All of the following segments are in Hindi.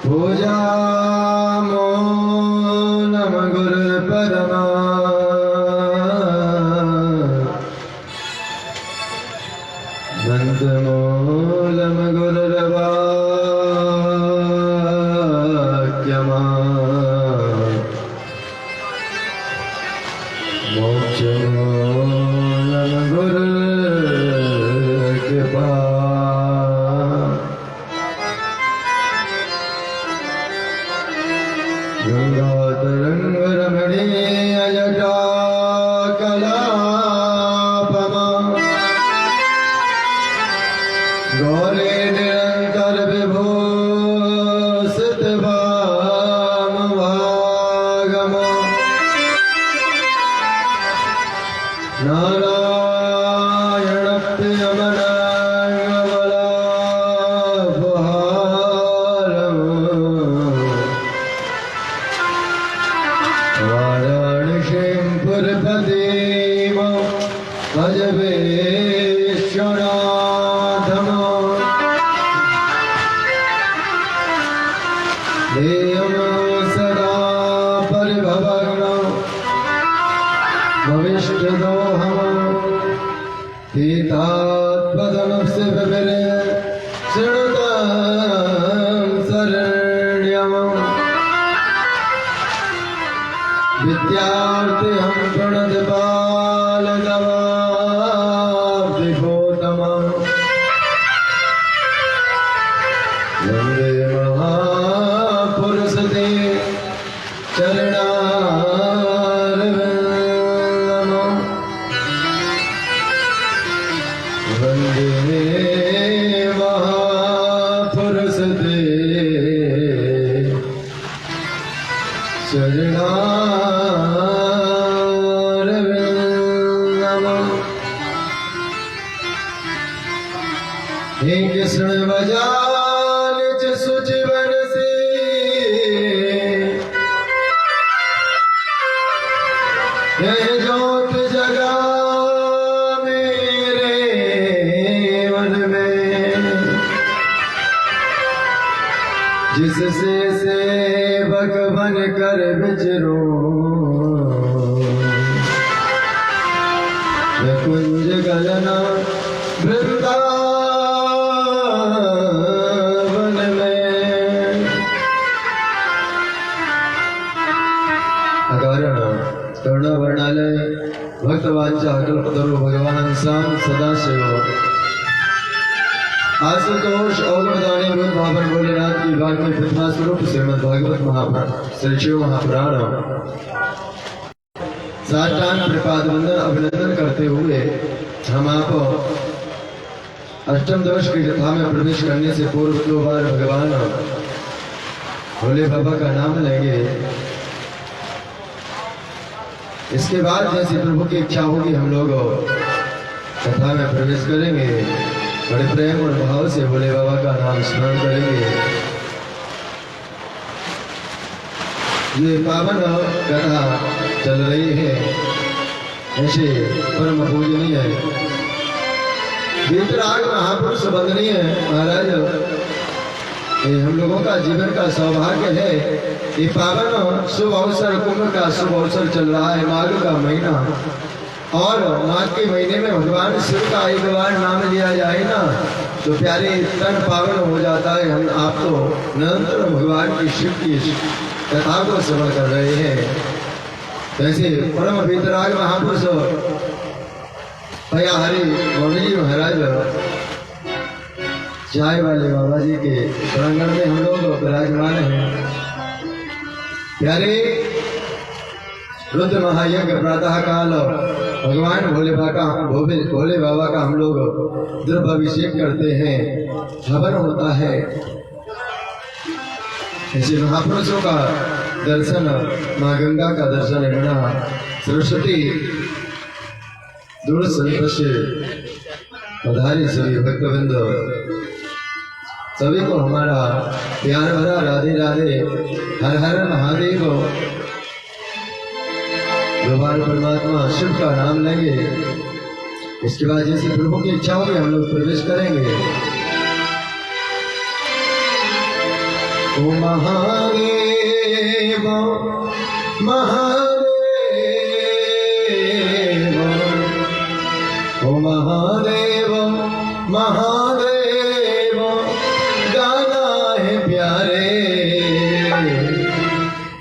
पूजामो नम गुरुपरमा नंदमूलम गुरुर्वाक्यमा मोक्षमूलम गुरुर्कृपा गंगातरंगरमणीय जटाकलापमा गौरी निरंतर विभूषित वामभागमा नारायण वाराणसीं पुरपतिं भज विश्वनाथम् देयं सदा परिभवग्नं भविष्यदोहम् गीतात्पदमस्य विविरे शृणुतं शरण्यम् विद्यार्थी हम प्रणत बालदवाब्धिभूतम वंदे महापुरुष ते चरणारविंदम वंदे महापुरुष ते हे कृष्ण बजान सुजीवन से यह ज्योत जगा मेरे मन में जिससे सेवक बन कर विचरो मैं कुंज गलना वृंदावन में अकारण करुणा वर्णालय भक्तवांचा कल्पतरु भगवान साम सदाशिव आशुतोष औगणदानी भूत महापर भोलेनाथ की बात में प्रतिमा स्वरूप श्रीमद् भागवत महापुराण श्री शिव महापुराण साष्टांग प्रपाद वंदन अभिनंदन करते हुए हम आप अष्टम दिवस की कथा में प्रवेश करने से पूर्व 2 बार भगवान भोले बाबा का नाम लेंगे। इसके बाद जैसे प्रभु की इच्छा होगी हम लोग कथा में प्रवेश करेंगे, बड़े प्रेम और भाव से भोले बाबा का नाम स्मरण करेंगे। ये पावन कथा चल रही है, ऐसे परम पूजनीय है वीतराग महापुरुष वंदनीय महाराज। ये हम लोगों का जीवन का सौभाग्य है। ये पावन शुभ अवसर, कुंभ का शुभ अवसर चल रहा है, माघ का महीना, और माघ के महीने में भगवान शिव का एक बार नाम लिया जाए ना तो प्यारे तन पावन हो जाता है। हम आप तो निरंतर भगवान की शिव की कथा को श्रवण कर रहे हैं। वैसे परम वीतराग महापुरुष भैया हरि गोविंद जी महाराज चाय वाले बाबा जी के प्रांगण में हम लोग विराजमान हैं। प्यारे रुद्र महायज्ञ प्रातः काल भगवान भोले बाबा का हम लोग द्रव्य अभिषेक करते हैं, हवन होता है। ऐसे महापुरुषों का दर्शन, माँ गंगा का दर्शन, यमुना सरस्वती दूर संत से पधारे सभी भक्तवृंद, सभी को हमारा प्यार भरा राधे राधे, हर हर महादेव। भगवान परमात्मा शिव का नाम लेंगे इसके बाद जैसे प्रभु की इच्छा होगी हम लोग प्रवेश करेंगे। ओ महादेव महादेव, ओ महादेव महादेव, गाना है प्यारे।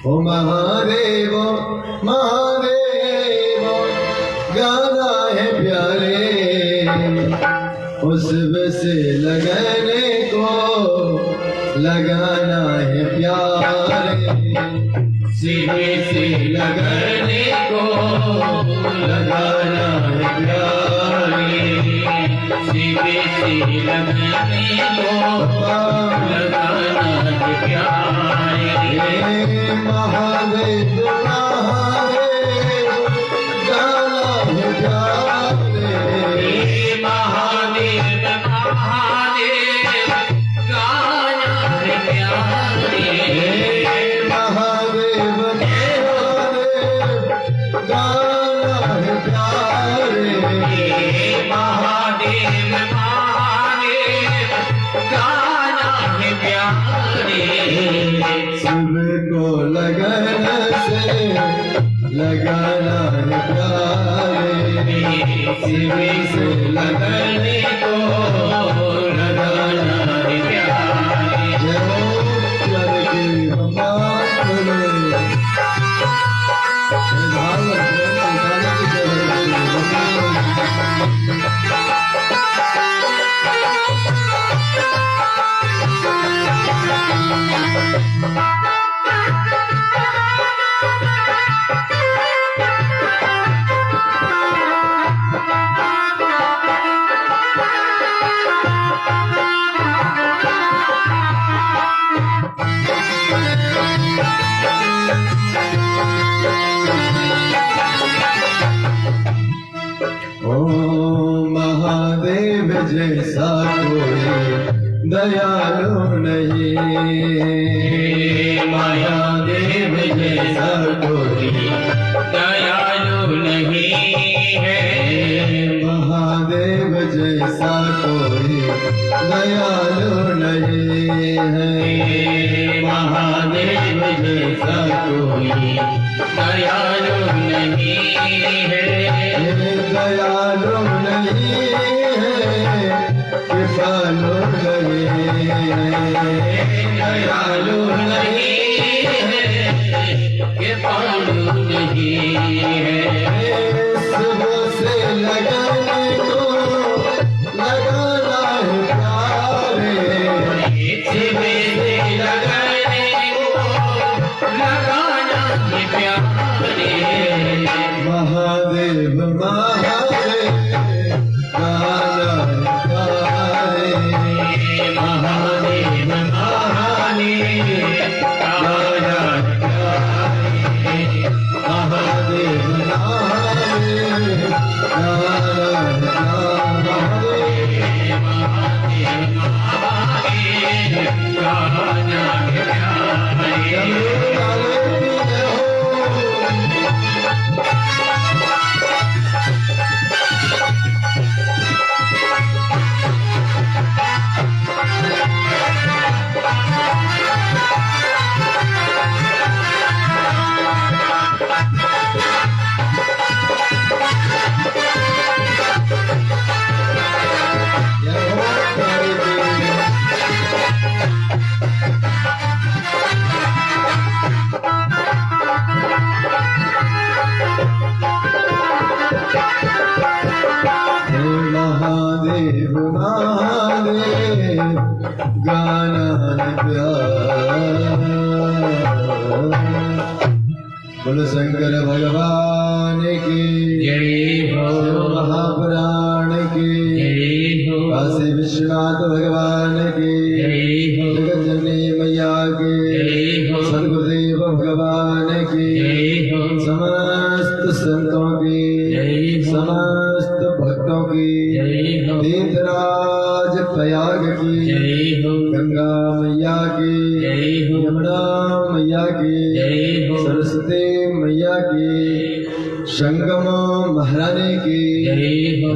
ओ महादेव महादेव, गाना है प्यारे। उस से लगने को लगाना है प्यारे, सीने से लगने को लगाना है प्यारे, सीने से लगने को लगाना है प्यारे। महादेव महादेव, गाना है प्यारे। महादेव महादेव, गाना है प्यारे। महादेव महादेव, गाना है प्यारे। महादेव महादेव, गाना है प्यारे। शिव को लगन से लगाना है प्यारे, शिव से लगने को लगाना है प्यारे। जय प्यार की महादेव जैसा कोई दयालु नहीं, महादेव जैसा कोई दयालु नहीं है। महादेव जैसा कोई दयालु नहीं है, महादेव जैसा कोई दयालु नहीं है। दयालु नहीं है, कृपालु नहीं है, दयालु नहीं है, कृपालु नहीं है। शिव से लगने को लगाना है प्यारे, शिव से लगने को लगाना है प्यारे। महादेव महादेव, गाना है प्यारे। महादेव महादेव, गाना है प्यारे। महादेव महादेव, गाना है महादेव महादेव, गाना है प्यारे। बोलो शंकर भगवान की जय हो, महापुराण की जय हो, काशी विश्वनाथ भगवान की जय हो, जगत जननी मैया की जय हो, सद्गुरुदेव भगवान की जय हो, समस्त संतों की जय हो, समस्त भक्तों की जय हो, तीर्थराज प्रयाग की जय हो, गंगा मैया की जय हो, यमुना मैया की जय हो, सरस्वती मैया की, संगम महारानी की जय हो,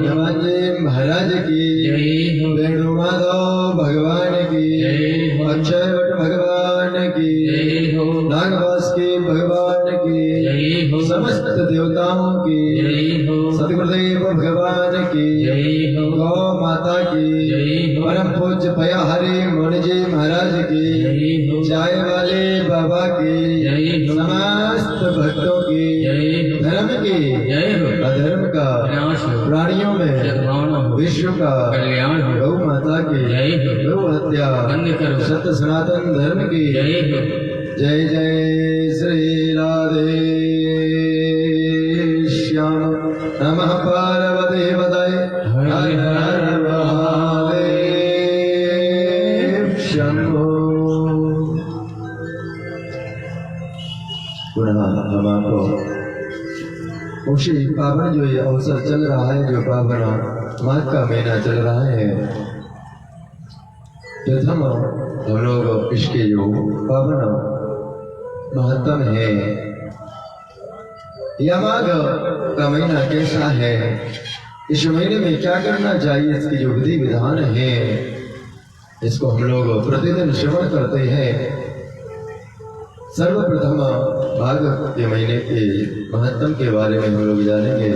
महाराज की जय हो। वेणुमाधव भगवान की जय हो। अक्षय वट भगवान की जय हो। नागवासुकी भगवान की जय हो। समस्त देवताओं की जय हो। सतगुरुदेव भगवान की जय हो। गौ माता की जय हो। परम पूज्य पया हरे मोहन जी महाराज की जय हो। चाय वाले बाबा की जय हो। समस्त भक्तों की जय हो। धर्म की जय हो। अधर्म का विनाश हो। प्राणियों में सद्भावना हो। विश्व का कल्याण हो। गौ माता की जय हो। गौ हत्या बंद करो। सत्य सनातन धर्म की जय हो। जय जय श्री राधे श्याम नमः पार्वती पतये हर हर महादेव शंभो। पुनः हम आपको उसी पावन जो ये अवसर चल रहा है, जो पावन माघ का महीना चल रहा है, प्रथम हम लोग इसके जो पावन महत्व है, यह माघ का महीना कैसा है, इस महीने में क्या करना चाहिए, इसकी जो विधि विधान है, इसको हम लोग प्रतिदिन श्रवण करते हैं। सर्वप्रथम माघ के महीने के महत्व के बारे में हम लोग जानेंगे।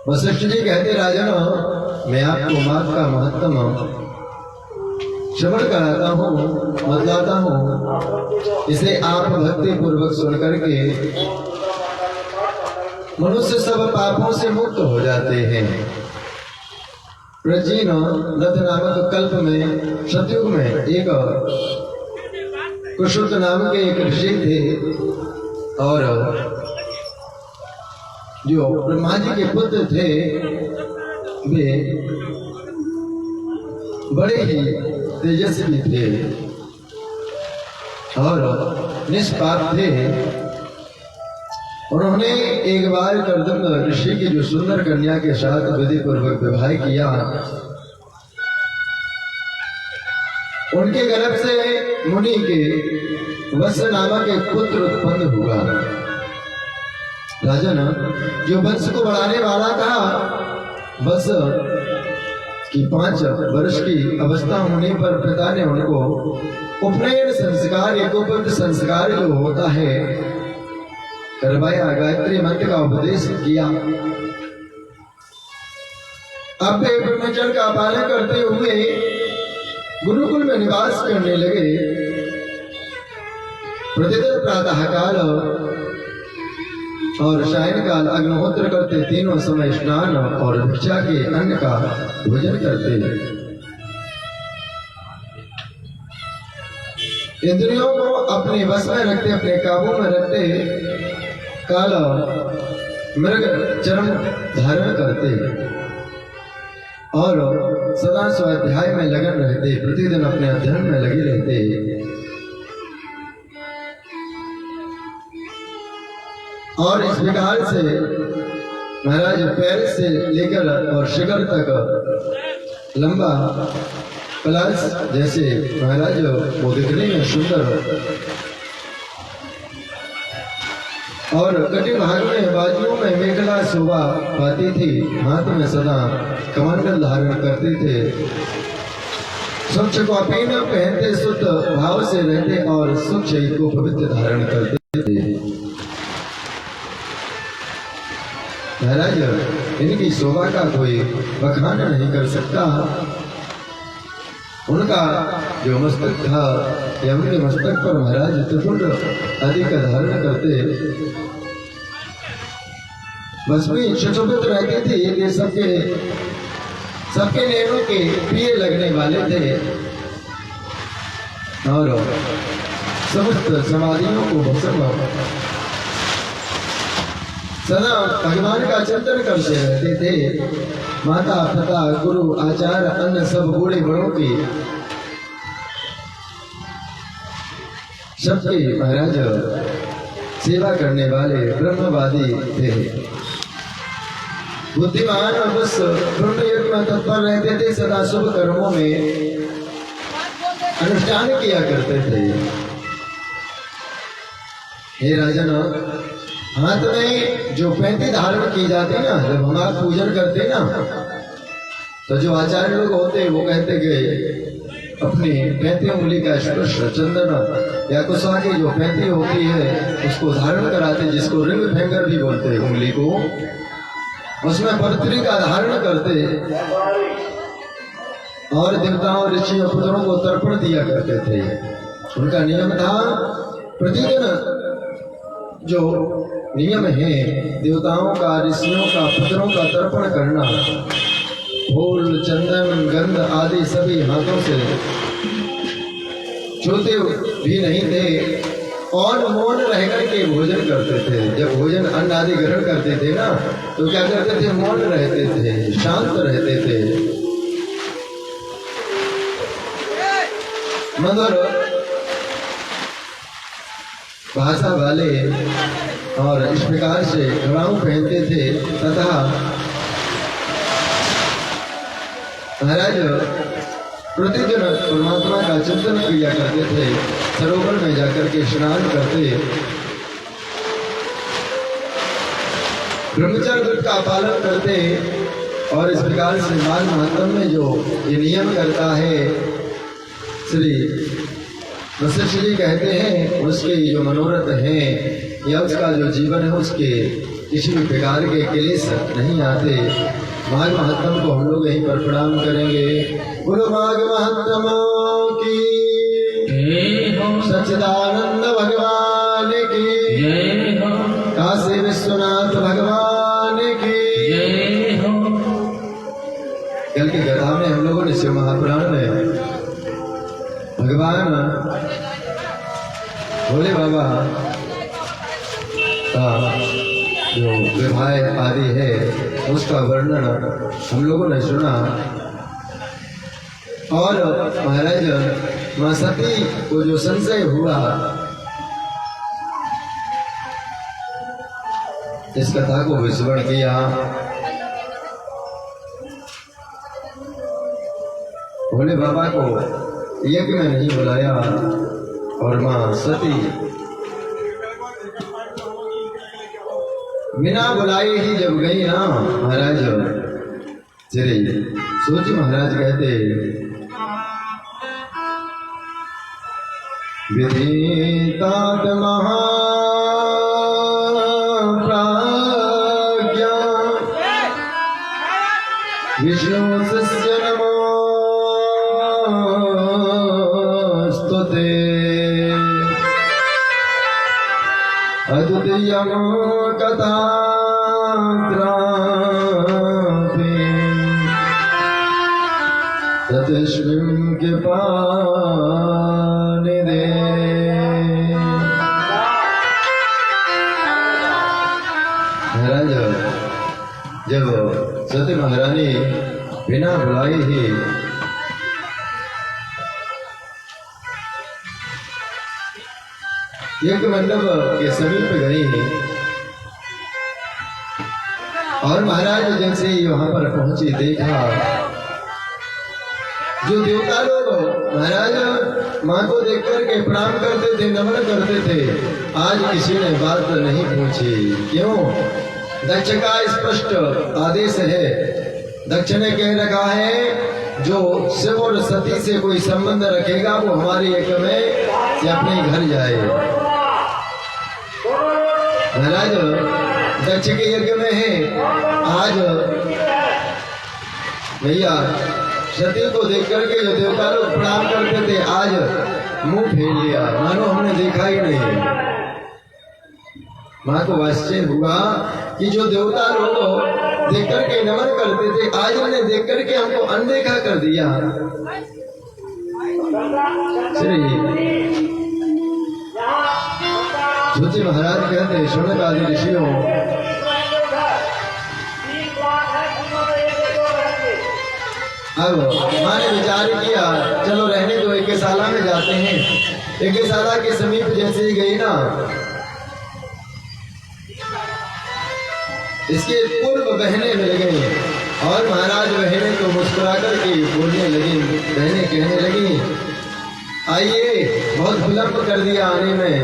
वशिष्ठ जी कहते, राजन मैं आपको माघ का महत्व श्रवण कराता हूँ, बतलाता हूँ, इसे आप भक्ति पूर्वक सुन करके मनुष्य सब पापों से मुक्त हो जाते हैं। प्राचीन रथ नामक कल्प में, सतयुग में एक कुशुत नाम के एक ऋषि थे, और जो ब्रह्मा जी के पुत्र थे वे बड़े ही तेजस्वी थे और निष्पाप थे। उन्होंने एक बार कर्दम ऋषि की जो सुंदर कन्या के साथ विधि पूर्वक विवाह किया। उनके गर्भ से मुनि के वत्स नामक एक पुत्र उत्पन्न हुआ। राजन जो वंश को बढ़ाने वाला था, बस कि 5 वर्ष की अवस्था होने पर पिता ने उनको उपनयन संस्कार, यज्ञोपवीत संस्कार जो होता है करवाया, गायत्री मंत्र का उपदेश किया। अब वे ब्रह्मचर्य का पालन करते हुए गुरुकुल में निवास करने लगे। प्रतिदिन प्रातः काल और सायं काल अग्निहोत्र करते, तीनों समय स्नान और भिक्षा के अन्न का भोजन करते। इंद्रियों को अपने वश में रखते, अपने काबू में रखते, काल मृग चरम धारण करते और सदा स्वाध्याय में लगन रहते, प्रतिदिन अपने अध्ययन में लगे रहते। और इस प्रकार से महाराज पैर से लेकर और शिखर तक लंबा कलश जैसे महाराज वो दिखने में सुंदर, और कटिंग भाग में बाजुओं में मेखला शोभा पाती थी, हाथ में सदा कमंडल धारण करते थे। स्वच्छ कॉपी न पहनते, शुद्ध भाव से रहते और स्वच्छ को पवित्र धारण करते थे। महाराज इनकी शोभा का कोई बखान नहीं कर सकता। उनका जो मस्तक था, या उनके मस्तक पर महाराज त्रिपुंड आदि का धारण करते, बस में सुशोभित रहते थे। ये सबके नैनों के प्रिय लगने वाले थे और समस्त समाधियों को भस्म सदा भगवान का चिंतन करते रहते थे। माता पिता गुरु आचार्य अन्य सब बूढ़े बड़ों की सबके महाराज सेवा करने वाले ब्रह्मवादी थे। बुद्धिमान और बस ब्रह्म योग में तत्पर रहते थे, सदा शुभ कर्मों में अनुष्ठान किया करते थे। हे राजन हाथ में जो पैंती धारण की जाती ना, जब हमारा पूजन करते ना, तो जो आचार्य लोग होते वो कहते कि अपनी 35 उंगली का स्पर्श चंदन या कुशा की जो 35 होती है उसको धारण कराते, जिसको रिंग फिंगर भी बोलते हैं उंगली को, उसमें पत्री का धारण करते और देवताओं ऋषियों पुत्रों को तर्पण दिया करते थे। उनका नियम था प्रतिदिन जो नियम है देवताओं का ऋषियों का पुत्रों का तर्पण करना, फूल चंदन गंध आदि सभी हाथों से छूते भी नहीं थे और मौन रह करके भोजन करते थे। जब भोजन अन्न आदि ग्रहण करते थे ना तो क्या करते थे, मौन रहते थे, शांत रहते थे। मगर भाषा वाले और इस प्रकार से घड़ाऊ पहनते थे तथा महाराज प्रतिदिन परमात्मा का चिंतन किया करते थे, सरोवर में जाकर के स्नान करते, ब्रह्मचर्य व्रत का पालन करते और इस प्रकार से माघ महात्म में जो ये नियम करता है श्री वशिष्ठ जी कहते हैं उसके जो मनोरथ हैं या उसका जो जीवन है उसके किसी भी प्रकार के क्लेश नहीं आते। माघ महात्म को हम लोग यहीं पर प्रणाम करेंगे। बोलो माघ महात्म की, सच्चिदानंद भगवान की, काशी विश्वनाथ भगवान की। कल की कथा में हम लोगों ने शिव महापुराण में भगवान भोले बाबा का जो विवाह आदि है उसका वर्णन हम लोगों ने सुना और महाराज मां सती को जो संशय हुआ इस कथा को विस्मरण किया। भोले बाबा को यज्ञ में नहीं बुलाया और मां सती बिना बुलाई ही जब गई ना महाराज श्री सूर्य महाराज कहते विधितात महाप्राज्ञा विष्णु शिष्य नमोस्तुते अद्वितीयं कथात्रापि तस्मिन् कृपानिधे। महाराज जब सती महारानी बिना बुलाई ही यज्ञ मंडप के समीप गई और महाराज जैसे ही वहां पर पहुंची देखा जो देवता लोग महाराज मां को देख करके प्रणाम करते थे, नमन करते थे, आज किसी ने बात नहीं पूछी। क्यों? दक्ष का स्पष्ट आदेश है। दक्ष ने कह रखा है जो शिव और सती से कोई संबंध रखेगा वो हमारे यज्ञ में या अपने घर जाए। महाराज दक्ष के यज्ञ में है आज भैया सती को देख करके जो देवता लोग प्रणाम करते थे आज मुंह फेर लिया, मानो हमने देखा ही नहीं। मां को आश्चर्य हुआ कि जो देवता लोग देख करके नमन करते थे आज उन्हें देख करके हमको अनदेखा कर दिया। सूर्य महाराज कहते शौनक आदि ऋषियों अब मां ने विचार किया चलो रहने दो, यज्ञशाला में जाते हैं। यज्ञशाला के समीप जैसे ही गई ना इसके पूर्व बहनें मिल गई और महाराज बहनें तो मुस्कुरा करके बोलने लगी, बहनें कहने लगी आइए, बहुत विलंब कर दिया आने में।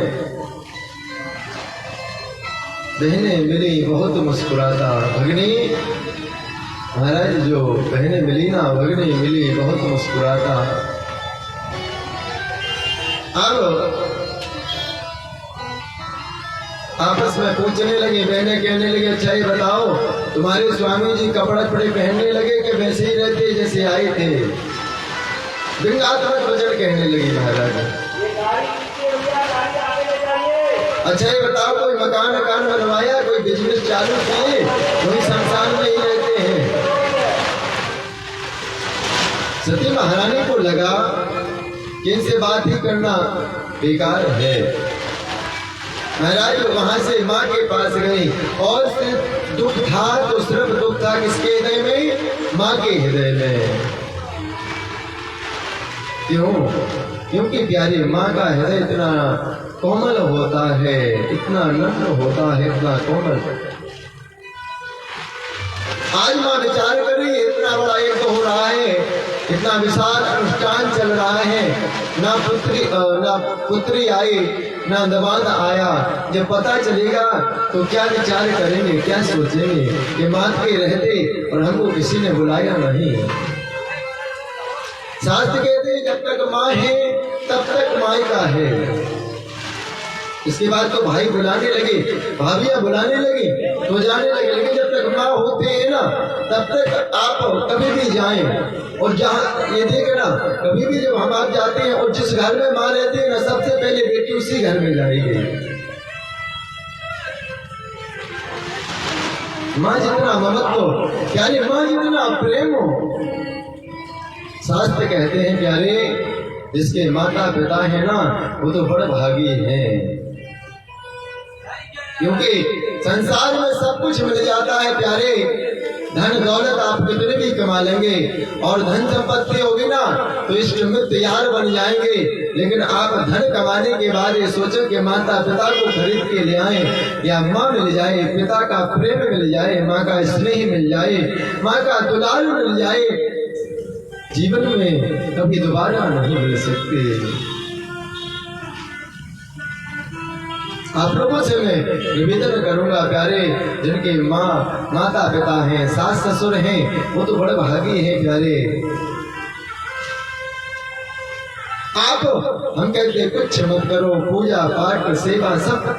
बहनें मिली बहुत मुस्कुराता। भगनी महाराज जो बहनें मिली ना, भगनी मिली बहुत मुस्कुराता। अब आपस में पूछने लगी, बहनें कहने लगी, अच्छा ये बताओ तुम्हारे स्वामी जी कपड़े कपड़े पहनने लगे कि वैसे ही रहते जैसे आए थे? व्यंग्यात्मक वचन कहने लगी महाराज। अच्छा ये बताओ कोई मकान बनवाया, कोई बिजनेस चालू किए, कोई संसार में ही रहते हैं? सती महारानी को लगा कि इनसे बात ही करना बेकार है। महाराज वहां से माँ के पास गई और सिर्फ दुख था तो सिर्फ दुख था किसके हृदय में? माँ के हृदय में। क्यों? क्योंकि प्यारी माँ का हृदय इतना कोमल होता है, इतना नम्र होता है, इतना कोमल। आज माँ विचार कर रही है, इतना बड़ा एक हो रहा है, इतना विशाल अनुष्ठान चल रहा है, ना पुत्री आई ना दमाद आया। जब पता चलेगा तो क्या विचार करेंगे, क्या सोचेंगे कि माँ के रहते और हमको किसी ने बुलाया नहीं। शास्त्र कहते हैं जब तक माँ है तब तक मायका है। इसके बाद तो भाई बुलाने लगे, भाभियां बुलाने लगी तो जाने लगे, लेकिन जब तक माँ होते हैं ना तब तक आप कभी भी जाएं। और जहाँ ये देखना, कभी भी जब हम आप जाते हैं और जिस घर में माँ रहती है ना, सबसे पहले बेटी उसी घर में जाएगी। माँ जितना ममत्व, प्यारे माँ जितना प्रेम हो। शास्त्र कहते हैं प्यारे, जिसके माता पिता है ना वो तो बड़े भागी हैं, क्योंकि संसार में सब कुछ मिल जाता है प्यारे। धन दौलत आप कितने भी कमा लेंगे और धन संपत्ति होगी ना तो इष्ट मित्र यार बन जाएंगे, लेकिन आप धन कमाने के बाद ये सोचो कि माता पिता को खरीद के ले आए, या माँ मिल जाए, पिता का प्रेम मिल जाए, माँ का स्नेह मिल जाए, माँ का दुलार मिल जाए, जीवन में कभी दोबारा नहीं मिल सकते। आप लोगों से मैं निवेदन करूंगा प्यारे, जिनके माँ माता पिता हैं, सास ससुर हैं, वो तो बड़े भागी हैं प्यारे। आप हम कहते हैं कुछ मत करो, पूजा पाठ सेवा सब,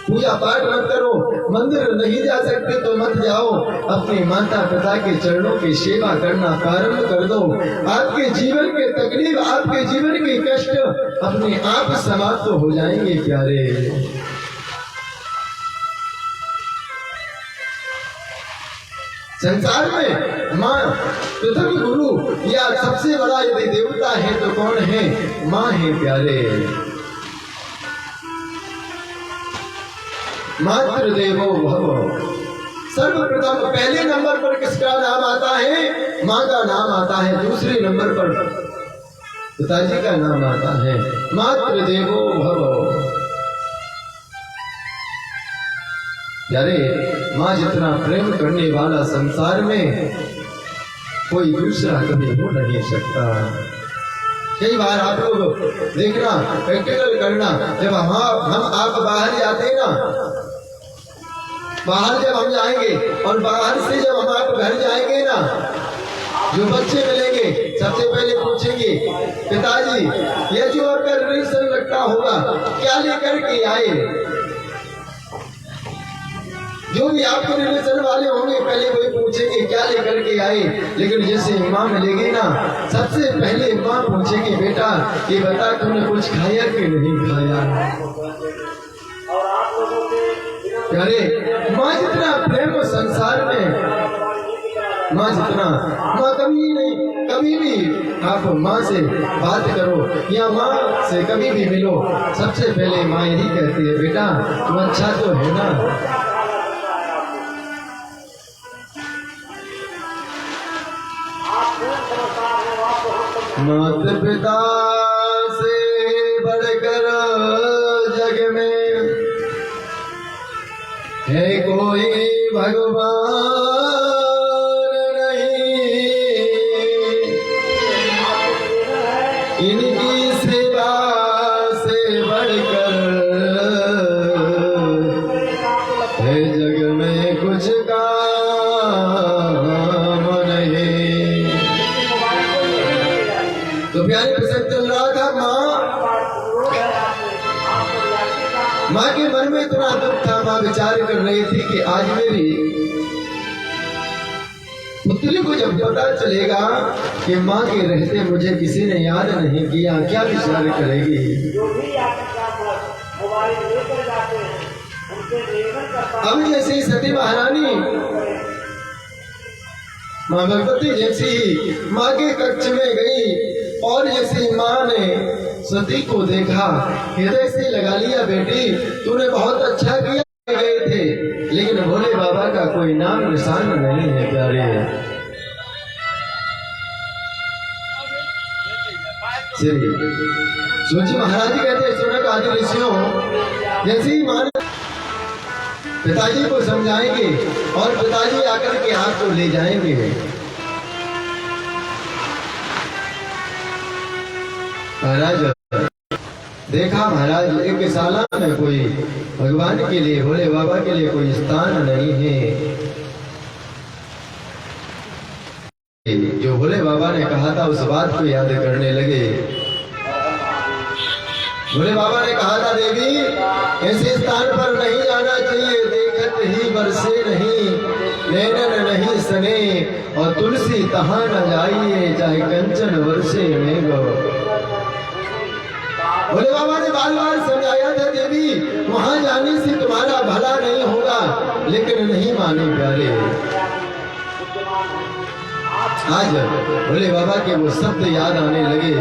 पूजा पाठ मत करो, मंदिर नहीं जा सकते तो मत जाओ, अपने माता पिता के चरणों की सेवा करना प्रारंभ कर दो। आपके जीवन के तकलीफ, आपके जीवन के कष्ट अपने आप समाप्त हो जाएंगे प्यारे। संसार में माँ प्रथम गुरु या सबसे बड़ा यदि देवता है तो कौन है? माँ है प्यारे। मातृदेवो भव। सर्वप्रथम पहले नंबर पर किसका नाम आता है? माँ का नाम आता है। दूसरे नंबर पर पिताजी का नाम आता है। मातृदेवो भव। यारे माँ जितना प्रेम करने वाला संसार में कोई दूसरा कभी हो नहीं सकता। कई बार आप लोग देखना, प्रैक्टिकल करना, जब हम आप बाहर जाते हैं ना, बाहर जब हम जाएंगे और बाहर से जब हम आप घर जाएंगे ना, जो बच्चे मिलेंगे सबसे पहले पूछेंगे, पिताजी ये जो आपका रिलेशन लगता होगा क्या लेकर के आए? जो भी आपके रिलेशन वाले होंगे पहले वही पूछेंगे क्या लेकर के आए। लेकिन जैसे माँ मिलेगी ना, सबसे पहले माँ पूछेगी, बेटा ये बता तुमने कुछ खाया कि नहीं खाया? अरे माँ जितना प्रेम संसार में, माँ जितना, माँ कभी भी आप माँ से बात करो या माँ से कभी भी मिलो, सबसे पहले माँ यही कहती है, बेटा तुम अच्छा तो है ना? माता पिता से बढ़कर जग में है कोई भगवान नहीं, इनकी सेवा से बढ़कर है प्यारे प्रसंग चल रहा था। माँ के मन में इतना दुख था, माँ विचार कर रही थी कि आज मेरी पुत्री को जब पता चलेगा कि माँ के रहते मुझे किसी ने याद नहीं किया, क्या विचार करेगी। अब जैसे सती महारानी माँ भगवती जैसी माँ के कक्ष में गई और जैसे माँ ने सती को देखा, हृदय से लगा लिया, बेटी तूने बहुत अच्छा किया। गए थे लेकिन भोले बाबा का कोई नाम निशान नहीं है प्यारे। सोची महाराज जी कहते सुनक आदि ऋषियों जैसे ही मां पिताजी को समझाएंगे और पिताजी आकर के आपको ले जाएंगे। महाराज देखा, महाराज एक साला में कोई भगवान के लिए, भोले बाबा के लिए कोई स्थान नहीं है। जो भोले बाबा ने कहा था उस बात को याद करने लगे। भोले बाबा ने कहा था देवी ऐसे स्थान पर नहीं जाना चाहिए, देखत ही बरसे नहीं, नैनन नहीं सने, और तुलसी तहां न जाइए, चाहे कंचन वर्षे मेघो। भोले बाबा ने बार बार समझाया था देवी वहां जाने से तुम्हारा भला नहीं होगा, लेकिन नहीं माने प्यारे। आज भोले बाबा के वो शब्द याद आने लगे,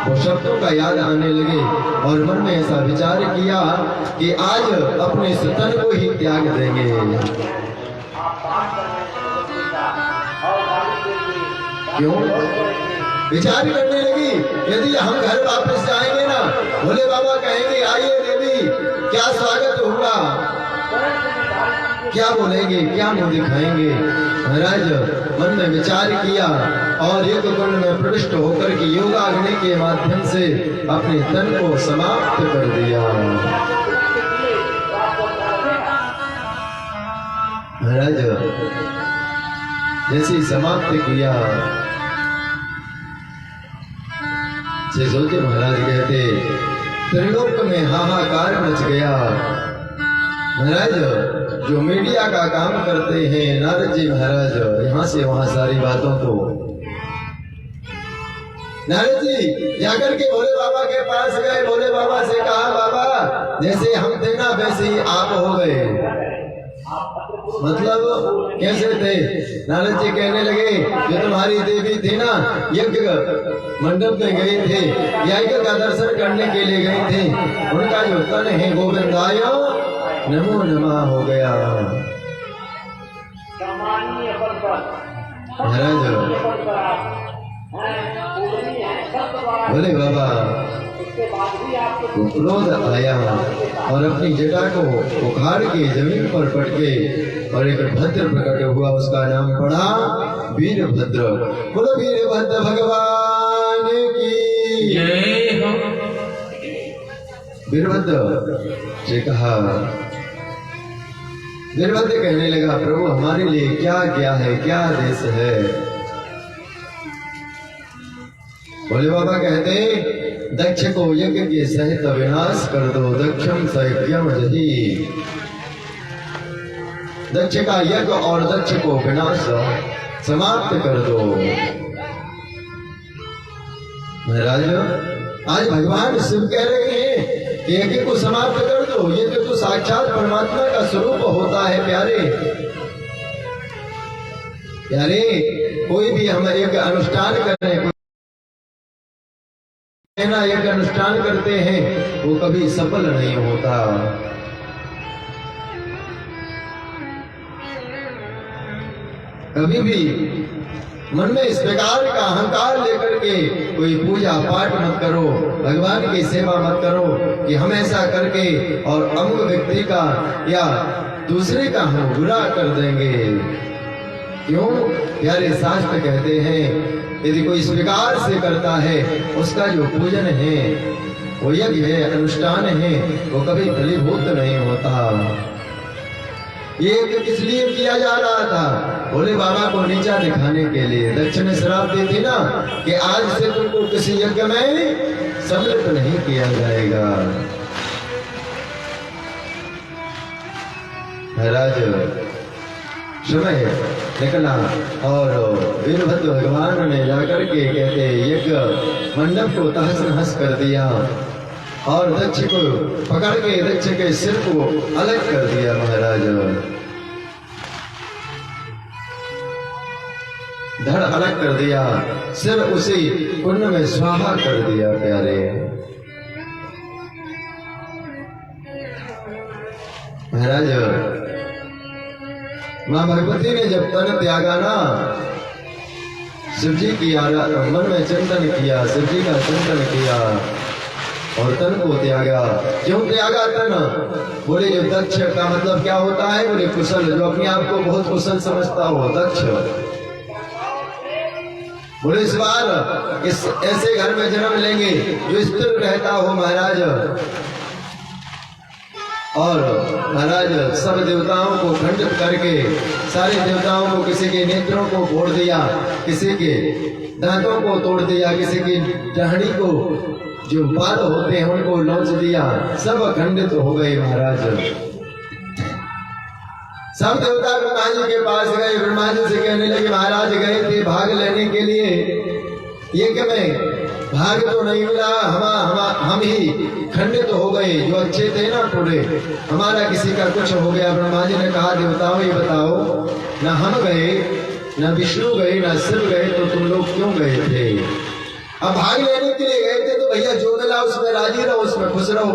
वो शब्दों का याद आने लगे और मन में ऐसा विचार किया कि आज अपने तन को ही त्याग देंगे। क्यों विचार करने लगी, यदि हम घर वापस जाएंगे ना, भोले बाबा कहेंगे आइए देवी, क्या स्वागत होगा, क्या बोलेंगे, क्या मुंह दिखाएंगे। महाराज मन में विचार किया और एक गुण में प्रविष्ट होकर के योगाग्नि के माध्यम से अपने तन को समाप्त कर दिया। महाराज जैसे समाप्त किया, सोचे महाराज कहते त्रिलोक में हाहाकार मच गया। महाराज जो मीडिया का काम करते हैं नारद जी महाराज, यहाँ से वहां सारी बातों को नारद जी जाकर के भोले बाबा के पास गए, भोले बाबा से कहा बाबा जैसे हम थे ना वैसे ही आप हो गए। मतलब कैसे थे? नारद जी कहने लगे जो तुम्हारी देवी थी ना, यज्ञ मंडप में गए थे, यज्ञ का दर्शन करने के लिए गए थे, उनका जो तन है गोविंदाय नमो नमः हो गया। महाराज बोले बाबा क्रोध आया और अपनी जटा को उखाड़ के जमीन पर पटके और एक भद्र प्रकट हुआ, उसका नाम पड़ा वीरभद्र। बोलो वीरभद्र भगवान की जय हो। वीरभद्र से कहा, वीरभद्र कहने लगा प्रभु हमारे लिए क्या क्या है, क्या आदेश है? भोले बाबा कहते दक्ष को यज्ञ के सहित विनाश कर दो, दक्षम सैक्यम जही। दक्ष का यज्ञ और दक्ष को विनाश समाप्त कर दो। महाराज आज भगवान शिव कह रहे हैं कि यज्ञ को समाप्त कर दो, यज्ञ तो साक्षात परमात्मा का स्वरूप होता है। प्यारे प्यारे कोई भी हम एक अनुष्ठान कर रहे हैं, एक अनुष्ठान करते हैं, वो कभी सफल नहीं होता। कभी भी मन में इस प्रकार का अहंकार लेकर के कोई पूजा पाठ मत करो, भगवान की सेवा मत करो कि हम ऐसा करके और अमुक व्यक्ति का या दूसरे का हम बुरा कर देंगे। क्यों? प्यारे शास्त्र कहते हैं यदि कोई इस प्रकार से करता है, उसका जो पूजन है, वो यज्ञ है, अनुष्ठान है, वो कभी फलीभूत नहीं होता। ये तो किस लिए किया जा रहा था? भोले बाबा को नीचा दिखाने के लिए। दक्ष ने श्राप दी थी ना कि आज से तुमको किसी यज्ञ में सम्मिलित नहीं किया जाएगा। महाराज समय निकला और वीरभद्र भगवान ने जाकर के कहते यज्ञ मंडप को तहस नहस कर दिया और दक्ष को पकड़ के दक्ष के सिर को अलग कर दिया। महाराज धड़ अलग कर दिया, सिर उसी कुंड में स्वाहा कर दिया। प्यारे महाराज मां भगवती ने जब तन त्यागा ना, शिव जी की मन में चिंतन किया, शिव जी का चिंतन किया और तन को त्यागा। क्यों त्यागा तन? बोले जो दक्ष का मतलब क्या होता है? बोले कुशल, जो अपने आप को बहुत कुशल समझता हो, दक्ष। बोले इस बार इस ऐसे घर में जन्म लेंगे जो स्थिर रहता हो। महाराज और महाराज सब देवताओं को खंडित करके, सारे देवताओं को, किसी के नेत्रों को फोड़ दिया, किसी के दांतों को तोड़ दिया, किसी की टहनी को जो बाल होते हैं उनको नोच दिया, सब खंडित हो गए। महाराज सब देवता ब्रह्मा जी के पास गए, ब्रह्मा जी से कहने लगे महाराज गए थे भाग लेने के लिए यज्ञ में, भाग तो नहीं मिला, हम ही खंडित हो गए, जो अच्छे थे ना थोड़े, हमारा किसी का कुछ हो गया। ब्रह्मा जी ने कहा देवताओं ये बताओ, न हम गए, न विष्णु गए, न शिव गए, तो तुम लोग क्यों गए थे? अब भाग लेने के लिए गए थे तो भैया जो मिला उसमें राजी रहो, उसमें खुश रहो,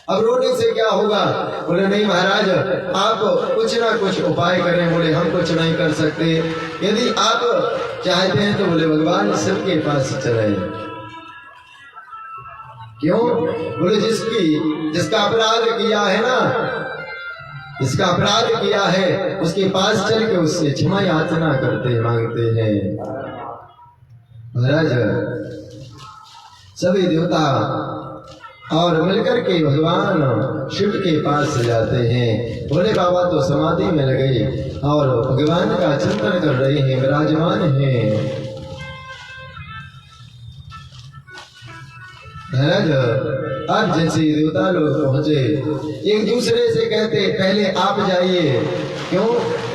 अब रोने से क्या होगा? बोले नहीं महाराज आप कुछ ना कुछ उपाय करें। बोले हम कुछ नहीं कर सकते, यदि आप चाहते हैं तो बोले भगवान शिव के पास चले। क्यों? बोले जिसका अपराध किया है ना, जिसका अपराध किया है उसके पास चल के उससे क्षमा याचना करते मांगते हैं। महाराज सभी देवता और मिलकर के भगवान शिव के पास जाते हैं। भोले बाबा तो समाधि में लगे और भगवान का चिंतन कर रहे हैं, विराजमान हैं। महाराज अब जैसे देवता लोग पहुंचे, एक दूसरे से कहते पहले आप जाइए। क्यों?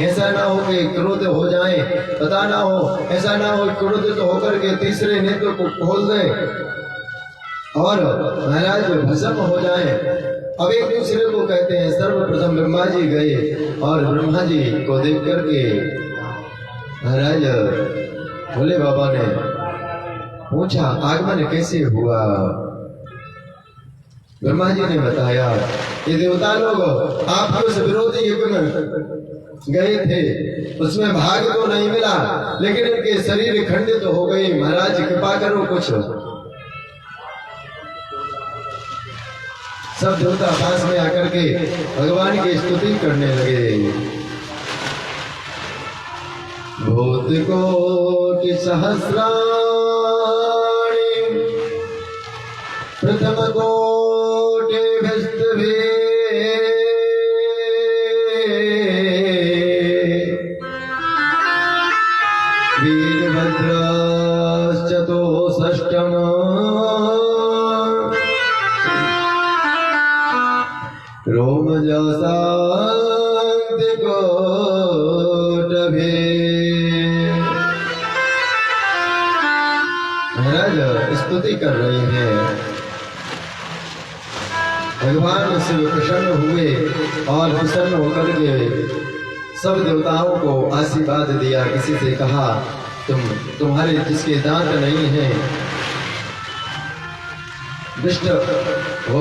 ऐसा ना हो कि क्रोध हो जाए, पता ना हो, ऐसा ना हो क्रोधित होकर के तीसरे नेत्र को खोल दे और महाराज भस्म हो जाए। अब एक दूसरे को कहते हैं। सर्वप्रथम ब्रह्मा जी गए और ब्रह्मा जी को देख करके महाराज भोले बाबा ने पूछा आगमन कैसे हुआ? ब्रह्मा जी ने बताया ये देवता लोग आपके उस विरोधी युग में गए थे, उसमें भाग तो नहीं मिला, लेकिन इनके शरीर खंडित हो गए। महाराज कृपा करो कुछ। सब देवता पास में आकर के भगवान की स्तुति करने लगे। भूत कोटि सहस्राणि प्रथम कोटि भिस्तभे वीरभद्रश्चतुष्षष्टम रोमजसान्तिकोटभे। महाराज स्तुति कर रहे हैं। भगवान शिव प्रसन्न हुए और प्रसन्न होकर के सब देवताओं को आशीर्वाद दिया। किसी से कहा तुम्हारे जिसके दांत नहीं हैं दुष्ट हो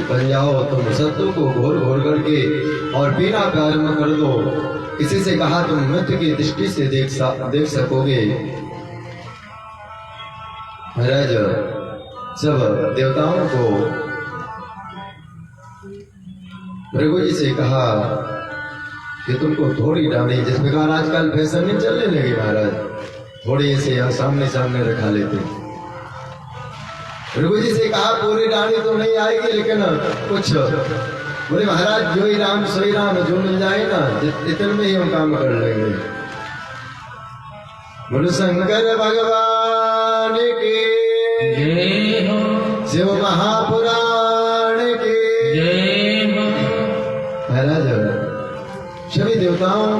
बन जाओ, तुम शत्रु को घोर घोर करके और पीना प्रारंभ कर दो। किसी से कहा तुम मृत्यु की दृष्टि से देख सकोगे। महाराज सब देवताओं को भृगु जी से कहा कि तुमको थोड़ी डाली, जिस प्रकार आजकल फैशन नहीं चलने लगे महाराज, थोड़ी ऐसे सामने सामने रखा लेते। भृगु जी से कहा पूरी डाली तो नहीं आएगी, लेकिन कुछ बोले महाराज जो ही राम सोई राम जो मिल जाए ना इतने में ही हम काम कर लेंगे। बोले शंकर भगवान की जय हो, शिव महापुराण की जय हो। महाराज सभी देवताओं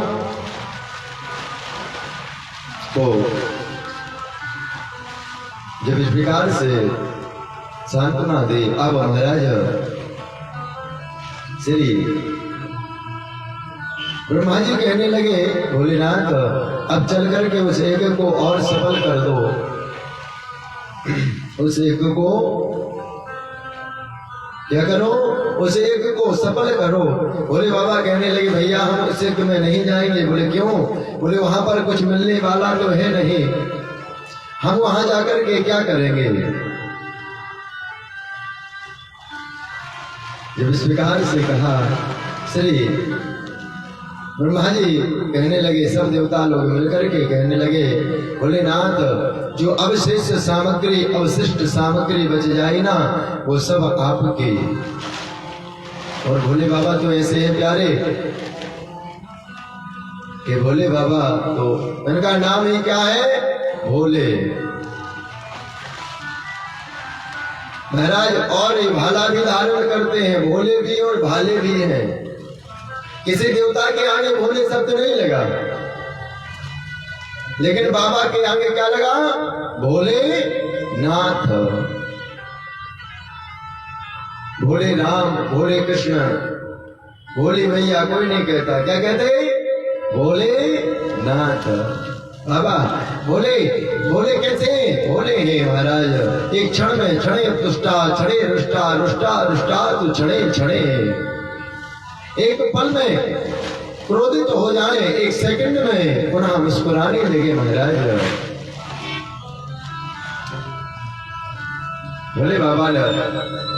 को जब इस प्रकार से सांत्वना दी, अब महाराज श्री ब्रह्मा जी कहने लगे भोलेनाथ अब चल करके उस एक को और सफल कर दो, उस एक को क्या करो, उस एक को सफल करो। बोले बाबा कहने लगे भैया हम उस एक में नहीं जाएंगे। बोले क्यों? बोले वहां पर कुछ मिलने वाला तो है नहीं, हम वहां जाकर के क्या करेंगे। जब इस प्रकार से कहा श्री ब्रह्मा जी कहने लगे, सब देवता लोग मिलकर के कहने लगे भोलेनाथ जो अवशेष सामग्री अवशिष्ट सामग्री बच जाए ना वो सब आपकी। और भोले बाबा तो ऐसे हैं प्यारे कि भोले बाबा तो इनका नाम ही क्या है, भोले महाराज। और ये भाला भी धारण करते हैं, भोले भी और भाले भी हैं। किसी देवता के आगे भोले शब्द नहीं लगा, लेकिन बाबा के आगे क्या लगा, भोले नाथ, भोले राम, भोले कृष्ण, भोले मैया कोई नहीं कहता, क्या कहते, भोले नाथ। बाबा भोले, भोले कैसे भोले हैं महाराज, एक क्षण में क्षणे तुष्टा क्षणे रुष्टा रुष्टा रुष्टा तू क्षणे क्षणे, एक पल में क्रोधित हो जाए, एक सेकंड में पुनः मुस्कुराने लगे महाराज। भोले बाबा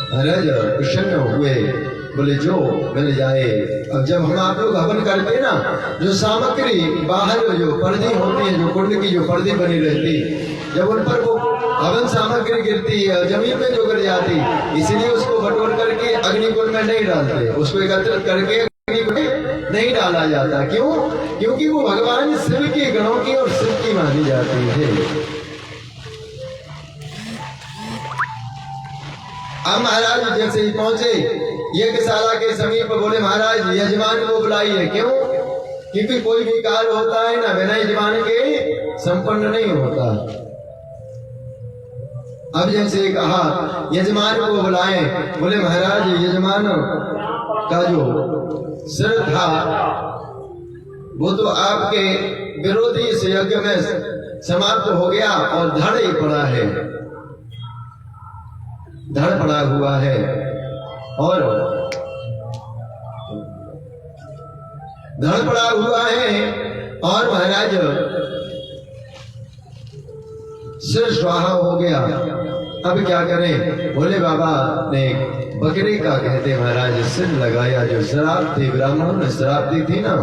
महाराज प्रसन्न हुए, बोले जो मिल जाए। अब जब हम आप लोग हवन करते हैं ना, जो सामग्री बाहर जो पर्दे होती है, जो कुंड की जो पर्दे बनी रहती, जब उन पर वो हवन सामग्री गिरती है जमीन में जो गिर जाती, इसीलिए उसको बटोर करके अग्निकुंड में नहीं डालते, उसको एकत्रित करके अग्निकुंड में नहीं डाला जाता। क्यों? क्योंकि वो भगवान शिव के गणों की और शिव की मानी जाती है। अब महाराज जैसे ही पहुंचे यज्ञशाला के समीप, बोले महाराज यजमान को बुलाइए। क्यों? क्योंकि कोई भी कार्य होता है ना बिना यजमान के संपन्न नहीं होता। अब जैसे कहा यजमान को बुलाए, बोले महाराज यजमान का जो सिर था वो तो आपके विरोधी इस यज्ञ में समाप्त हो गया और धड़ ही पड़ा है, धड़ पड़ा हुआ है। और धड़ पड़ा हुआ है और महाराज सिर स्वाहा हो गया। अब क्या करें? भोले बाबा ने बकरे का कहते महाराज सिर लगाया, जो शराब थी ब्राह्मणों ने शराब दी थी ना,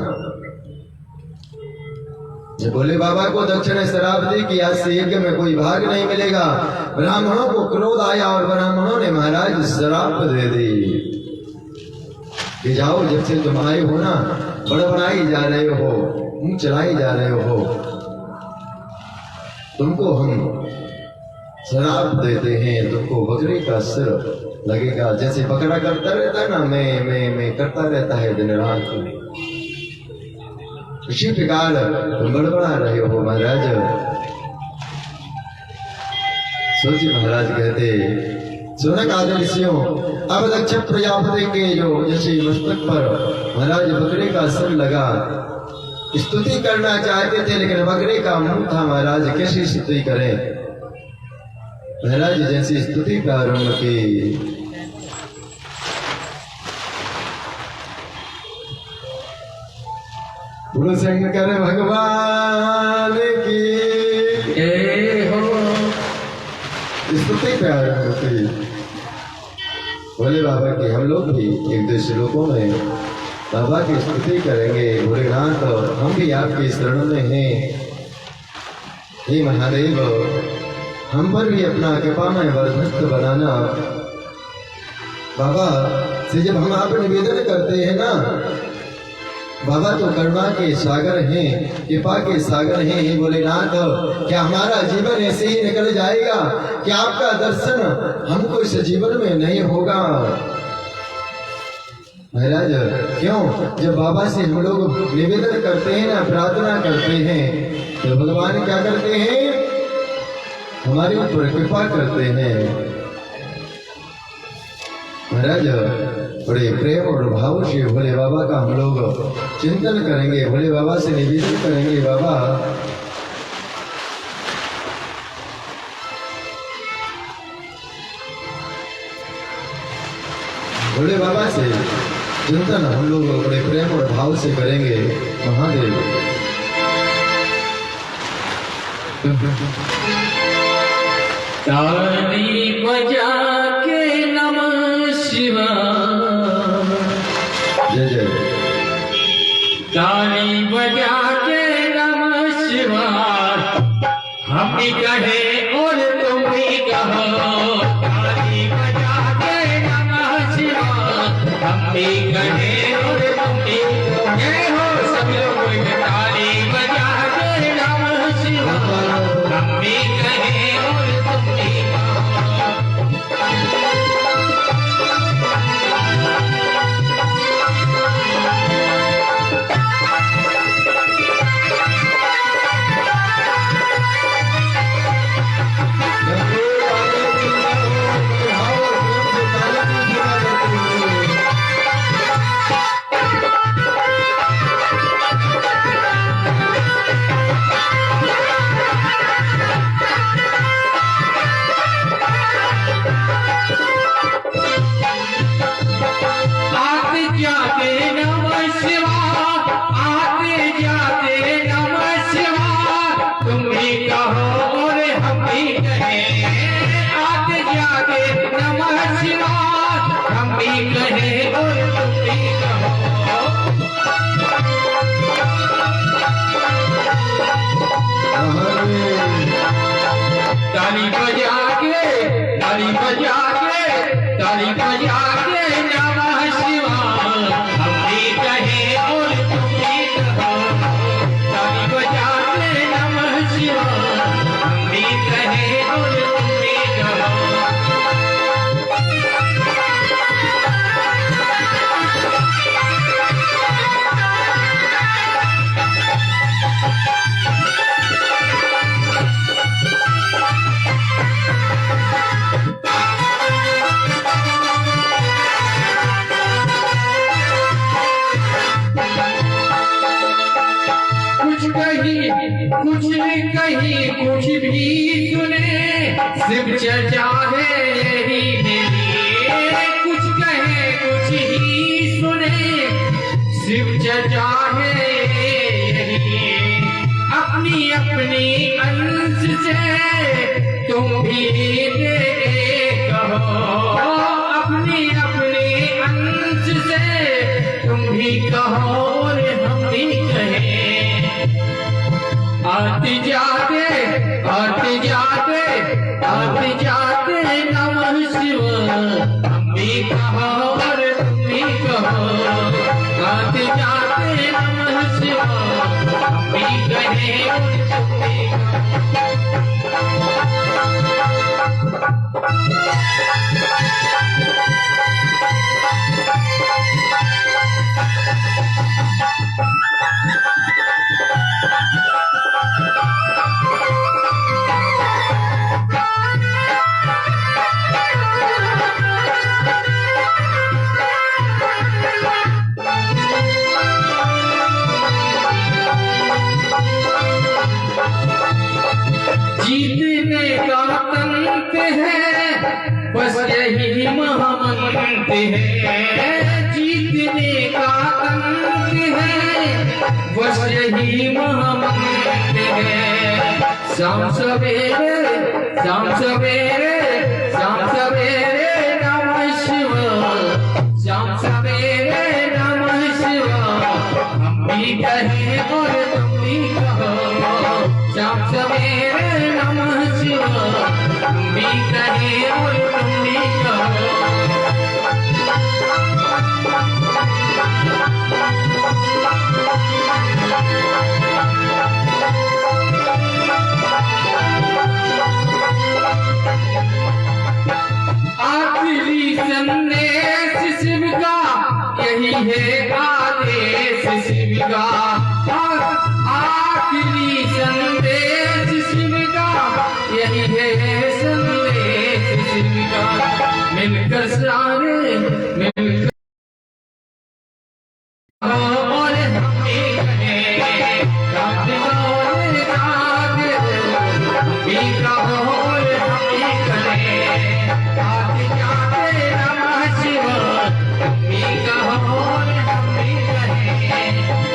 जब भोले बाबा को दक्षिण शराब दी कि आज से यज्ञ में कोई भाग नहीं मिलेगा, ब्राह्मणों को क्रोध आया और ब्राह्मणों ने महाराज शराब दे दी कि जाओ जब से तुम आए हो ना बड़बड़ाई जा रहे हो, मुंह चलाई जा रहे हो, तुमको हम शराब देते हैं, तुमको बकरी का सिर लगेगा। जैसे बकरा करता रहता है ना, मैं करता रहता है दिन रात, इसी प्रकार तुम बड़बड़ा रहे हो महाराज। सोचिए महाराज कहते सुनक आदि ऋषियों, अब दक्ष प्रजापति के जो जैसे मस्तक पर महाराज बकरे का सिर लगा, स्तुति करना चाहते थे लेकिन बकरे का मुंह था महाराज, कैसी स्तुति करें। महाराज जैसी स्तुति प्रारंभ की, बोलो शंकर भगवान की जय हो। स्तुति प्रारंभ की भोले बाबा की। हम लोग भी एक दो श्लोकों में बाबा की स्तुति करेंगे। भोलेनाथ हम भी आपकी शरण में हैं, हे महादेव हम पर भी अपना कृपा में वर्धस्थ बनाना। बाबा से जब हम आप निवेदन करते हैं ना, बाबा तो करुणा के सागर हैं, कृपा के सागर हैं, हे भोलेनाथ, क्या हमारा जीवन ऐसे ही निकल जाएगा? क्या आपका दर्शन हमको इस जीवन में नहीं होगा? महाराज क्यों? जब बाबा से हम लोग निवेदन करते हैं ना, प्रार्थना करते हैं, तो भगवान क्या करते हैं? हमारे ऊपर कृपा करते हैं। महाराज बड़े प्रेम और भाव से भोले बाबा का हम लोग चिंतन करेंगे, भोले बाबा से निवेदन करेंगे, बाबा भोले बाबा से चिंतन हम लोग बड़े प्रेम और भाव से करेंगे। महादेव ताली बजा के नमः शिवाय, जय जय। ताली बजा के नमः शिवाय, हम भी कहे और तुम भी कहो। ताली बजा के नमः शिवाय, हम भी कहे और तुम भी कहो। जय हो सब लोग ताली बजा के नमः शिवाय, हम भी कहे और तुम भी कहो। ताली बजा के, ताली बजा के, ताली बजा के नमः शिवाय, हम भी कहे और तुम भी कहो। ताली बजा के नमः शिवाय, हम भी कहे और तुम भी कहो। कुछ कहीं कुछ भी सुने, शिव चर्चा है यही मेरी। कुछ कहे कुछ ही सुने, शिव चर्चा है यही। अपनी अपनी अंश से तुम भी दे कहो, अपनी अपनी अंश से तुम भी कहो और हम भी कहें। आते जाते, आते जाते, आते जाते नमः शिवाय, हम भी कहो और तुम भी कहो। आते जाते नमः शिवाय, हम भी कहे और तुम भी जीतने का तंत्र है, बस यही महामंत्र है। जीतने का तंत्र है, बस यही महामंत्र है। शाम सवेरे, शाम सवेरे, शाम सवेरे नमः शिवाय, शाम सवेरे नमः शिवाय, हम भी कहें और तुम भी कहो। शाम सवेरे नमः शिवाय, हम भी कहें और तुम भी कहो। मिलकर सारे मिलकर और हम भी कहें रात और रात भी कहो और हम भी कहें रात जाते नमः शिवाय भी कहो और हम भी कहें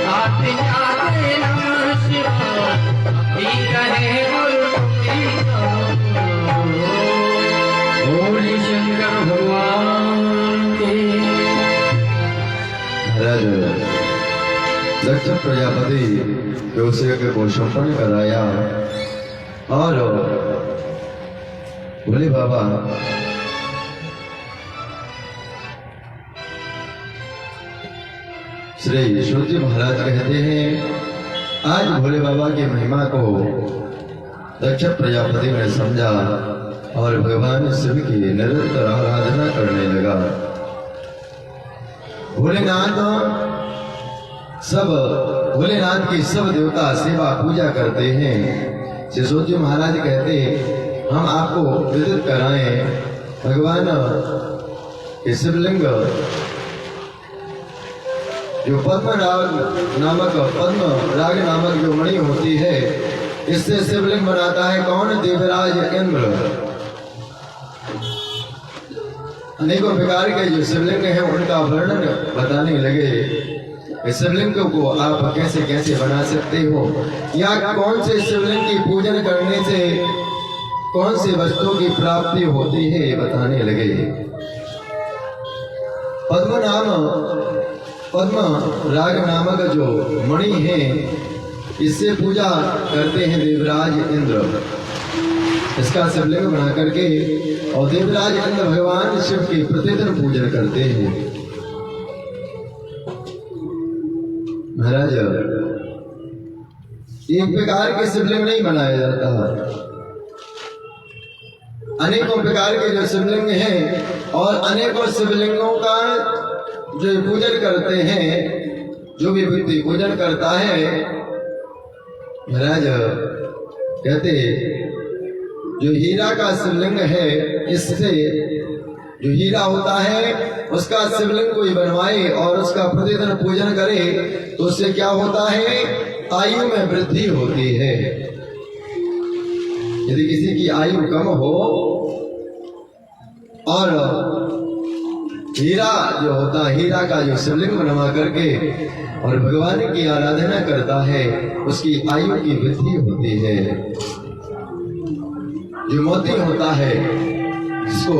रात जाते नमः शिवाय भी कहें और हम भी कहो बोले शंकर भगवान के। महाराज दक्ष प्रजापति जोसे को संपन्न कराया और भोले बाबा श्री सूर्य महाराज कहते हैं आज भोले बाबा की महिमा को दक्ष प्रजापति ने समझा और भगवान शिव की निरंतर आराधना करने लगा। भोलेनाथ की सब देवता सेवा पूजा करते हैं। शिशोजी महाराज कहते हम आपको विदित कराएं भगवान के शिवलिंग जो पद्म राग नामक जो मणि होती है इससे शिवलिंग बनाता है कौन? देवराज इंद्र। अनेकों प्रकार के जो शिवलिंग हैं उनका वर्णन बताने लगे। इस शिवलिंग को आप कैसे कैसे बना सकते हो या कौन से शिवलिंग की पूजन करने से कौन सी वस्तु की प्राप्ति होती है ये बताने लगे। पद्म राग नामक जो मणि है इससे पूजा करते हैं देवराज इंद्र। इसका शिवलिंग बना करके और देवराज इंद्र भगवान शिव की प्रतिदिन पूजन करते हैं। महाराज एक प्रकार के शिवलिंग नहीं बनाया जाता, अनेकों प्रकार के जो शिवलिंग हैं और अनेकों शिवलिंगों का जो पूजन करते हैं, जो भी व्यक्ति पूजन करता है महाराज कहते जो हीरा का शिवलिंग है इससे जो हीरा होता है उसका शिवलिंग कोई बनवाए और उसका प्रतिदिन पूजन करे तो उससे क्या होता है? आयु में वृद्धि होती है। यदि किसी की आयु कम हो और हीरा जो होता है, हीरा का जो शिवलिंग बनवा करके और भगवान की आराधना करता है उसकी आयु की वृद्धि होती है। जो मोती होता है जिसको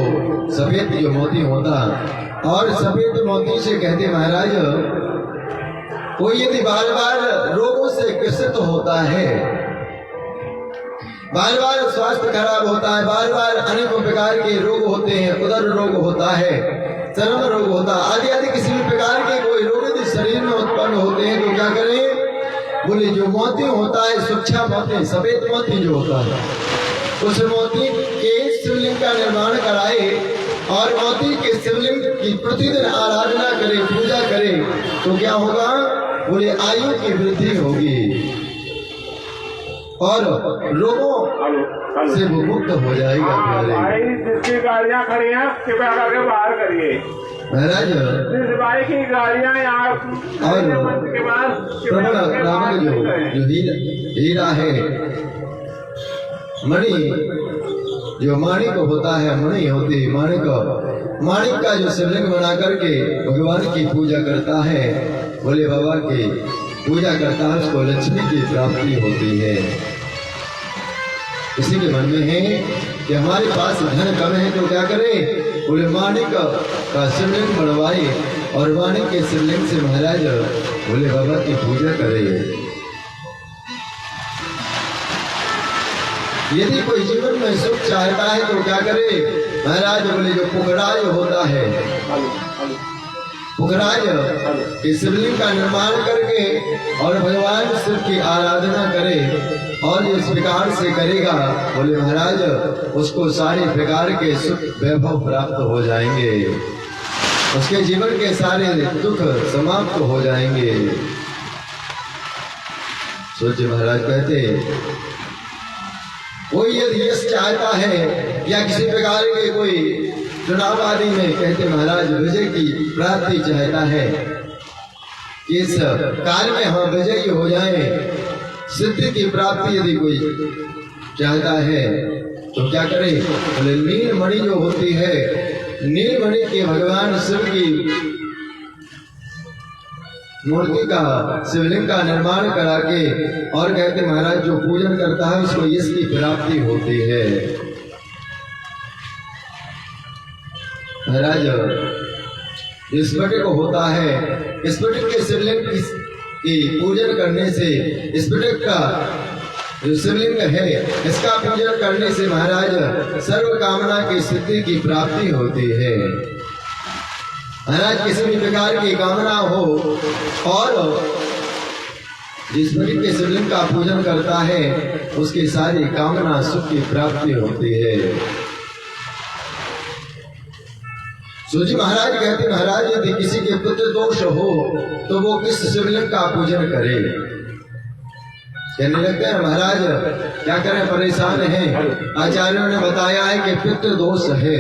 सफेद जो मोती होता और सफेद मोती से कहते महाराज कोई यदि बार बार रोगों से ग्रसित होता है, बार बार स्वास्थ्य खराब होता है, बार बार अनेकों प्रकार के रोग होते हैं, उदर रोग होता है, चर्म रोग होता है, आदि आदि किसी भी प्रकार के कोई रोग यदि शरीर में उत्पन्न होते हैं तो क्या करें? बोले जो मोती होता है सुच्छा मोती, सफेद मोती जो होता है उस मोती के शिवलिंग का निर्माण कराए और मोती के शिवलिंग की प्रतिदिन आराधना करे, पूजा करे तो क्या होगा? बोले आयु की वृद्धि होगी और रोगों से वो मुक्त हो जाएगा। जिसकी गाड़ियाँ खड़ी हैं कृपया करके बाहर करिए महाराज। जिस भाई की गाड़ियाँ यहाँ और के पास रावण जो हीरा है, मणि जो माणिक होता है, मणि होती है माणिक का जो शिवलिंग बना करके भगवान की पूजा करता है, भोले बाबा की पूजा करता है, उसको लक्ष्मी की प्राप्ति होती है। किसी के मन में है कि हमारे पास धन कम है तो क्या करे? बोले माणिक का शिवलिंग बनवाए और माणिक के शिवलिंग से महाराज भोले बाबा की पूजा करे। यदि कोई जीवन में सुख चाहता है तो क्या करे? महाराज बोले जो पुखराज होता है, पुखराज के शिवलिंग का निर्माण करके और भगवान शिव की आराधना करे और इस प्रकार से करेगा बोले महाराज उसको सारे प्रकार के सुख वैभव प्राप्त हो जाएंगे, उसके जीवन के सारे दुख समाप्त हो जाएंगे। सोचिए महाराज कहते कोई यदि यश चाहता है या किसी प्रकार के कोई चुनाव आदि में कहते महाराज विजय की प्राप्ति चाहता है, इस कार्य में हम विजयी हो जाएं, सिद्धि की प्राप्ति यदि कोई चाहता है तो क्या करे? बोले नीलमणि जो होती है, नीलमणि के भगवान शिव की मूर्ति का, शिवलिंग का निर्माण करा के और कहते महाराज जो पूजन करता है उसको इसकी प्राप्ति होती है। महाराज स्फटिक होता है, स्फटिक के शिवलिंग की पूजन करने से, स्फटिक का जो शिवलिंग है इसका पूजन करने से महाराज सर्व कामना की सिद्धि की प्राप्ति होती है। महाराज किसी भी प्रकार की कामना हो और जिस स्फटिक के शिवलिंग का पूजन करता है उसकी सारी कामना सुख की प्राप्ति होती है। सूजी महाराज कहते महाराज यदि किसी के पुत्र दोष हो तो वो किस शिवलिंग का पूजन करे? कहने लगते हैं महाराज क्या करें, परेशान हैं। आचार्यों ने बताया है कि पितृ दोष है।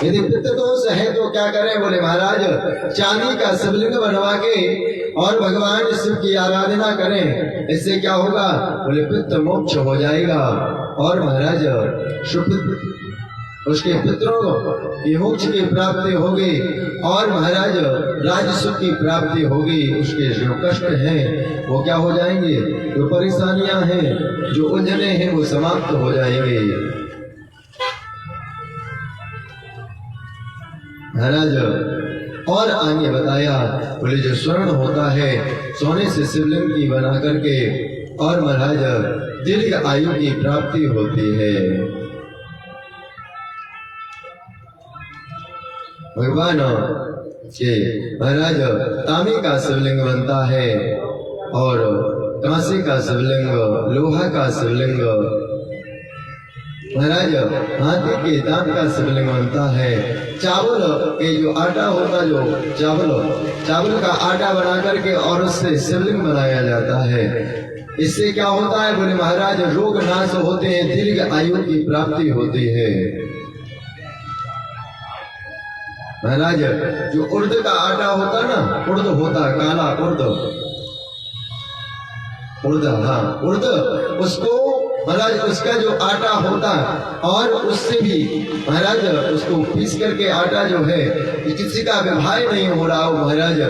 यदि पितृ दोष है तो क्या करें? बोले महाराज चांदी का शिवलिंग बनवा के और भगवान शिव की आराधना करें, इससे क्या होगा? बोले पितृ मोक्ष हो जाएगा और महाराज उसके पितरों की मोक्ष की प्राप्ति होगी और महाराज राज सुख की प्राप्ति होगी। उसके जो कष्ट हैं वो क्या हो जाएंगे? जो परेशानियां हैं, जो उलझने हैं वो समाप्त हो जाएंगे। महाराज और आगे बताया, बोले जो स्वर्ण होता है सोने से शिवलिंग की बना करके और महाराज दीर्घ आयु की प्राप्ति होती है। भगवान के महाराज तांबे का शिवलिंग बनता है और कांसे का शिवलिंग, लोहा का शिवलिंग, महाराज हाथी के दांत का शिवलिंग बनता है। चावल के जो आटा होता, जो चावल का आटा बना करके और उससे शिवलिंग बनाया जाता है। इससे क्या होता है? बोले महाराज रोग नाश होते हैं, दीर्घ आयु की प्राप्ति होती है। महाराज जो उर्द का आटा होता ना, उर्द होता काला उर्द, हाँ उर्द, उसको महाराज उसका जो आटा होता और उससे भी महाराज उसको पीस करके आटा जो है, किसी का विवाह नहीं हो रहा हो महाराज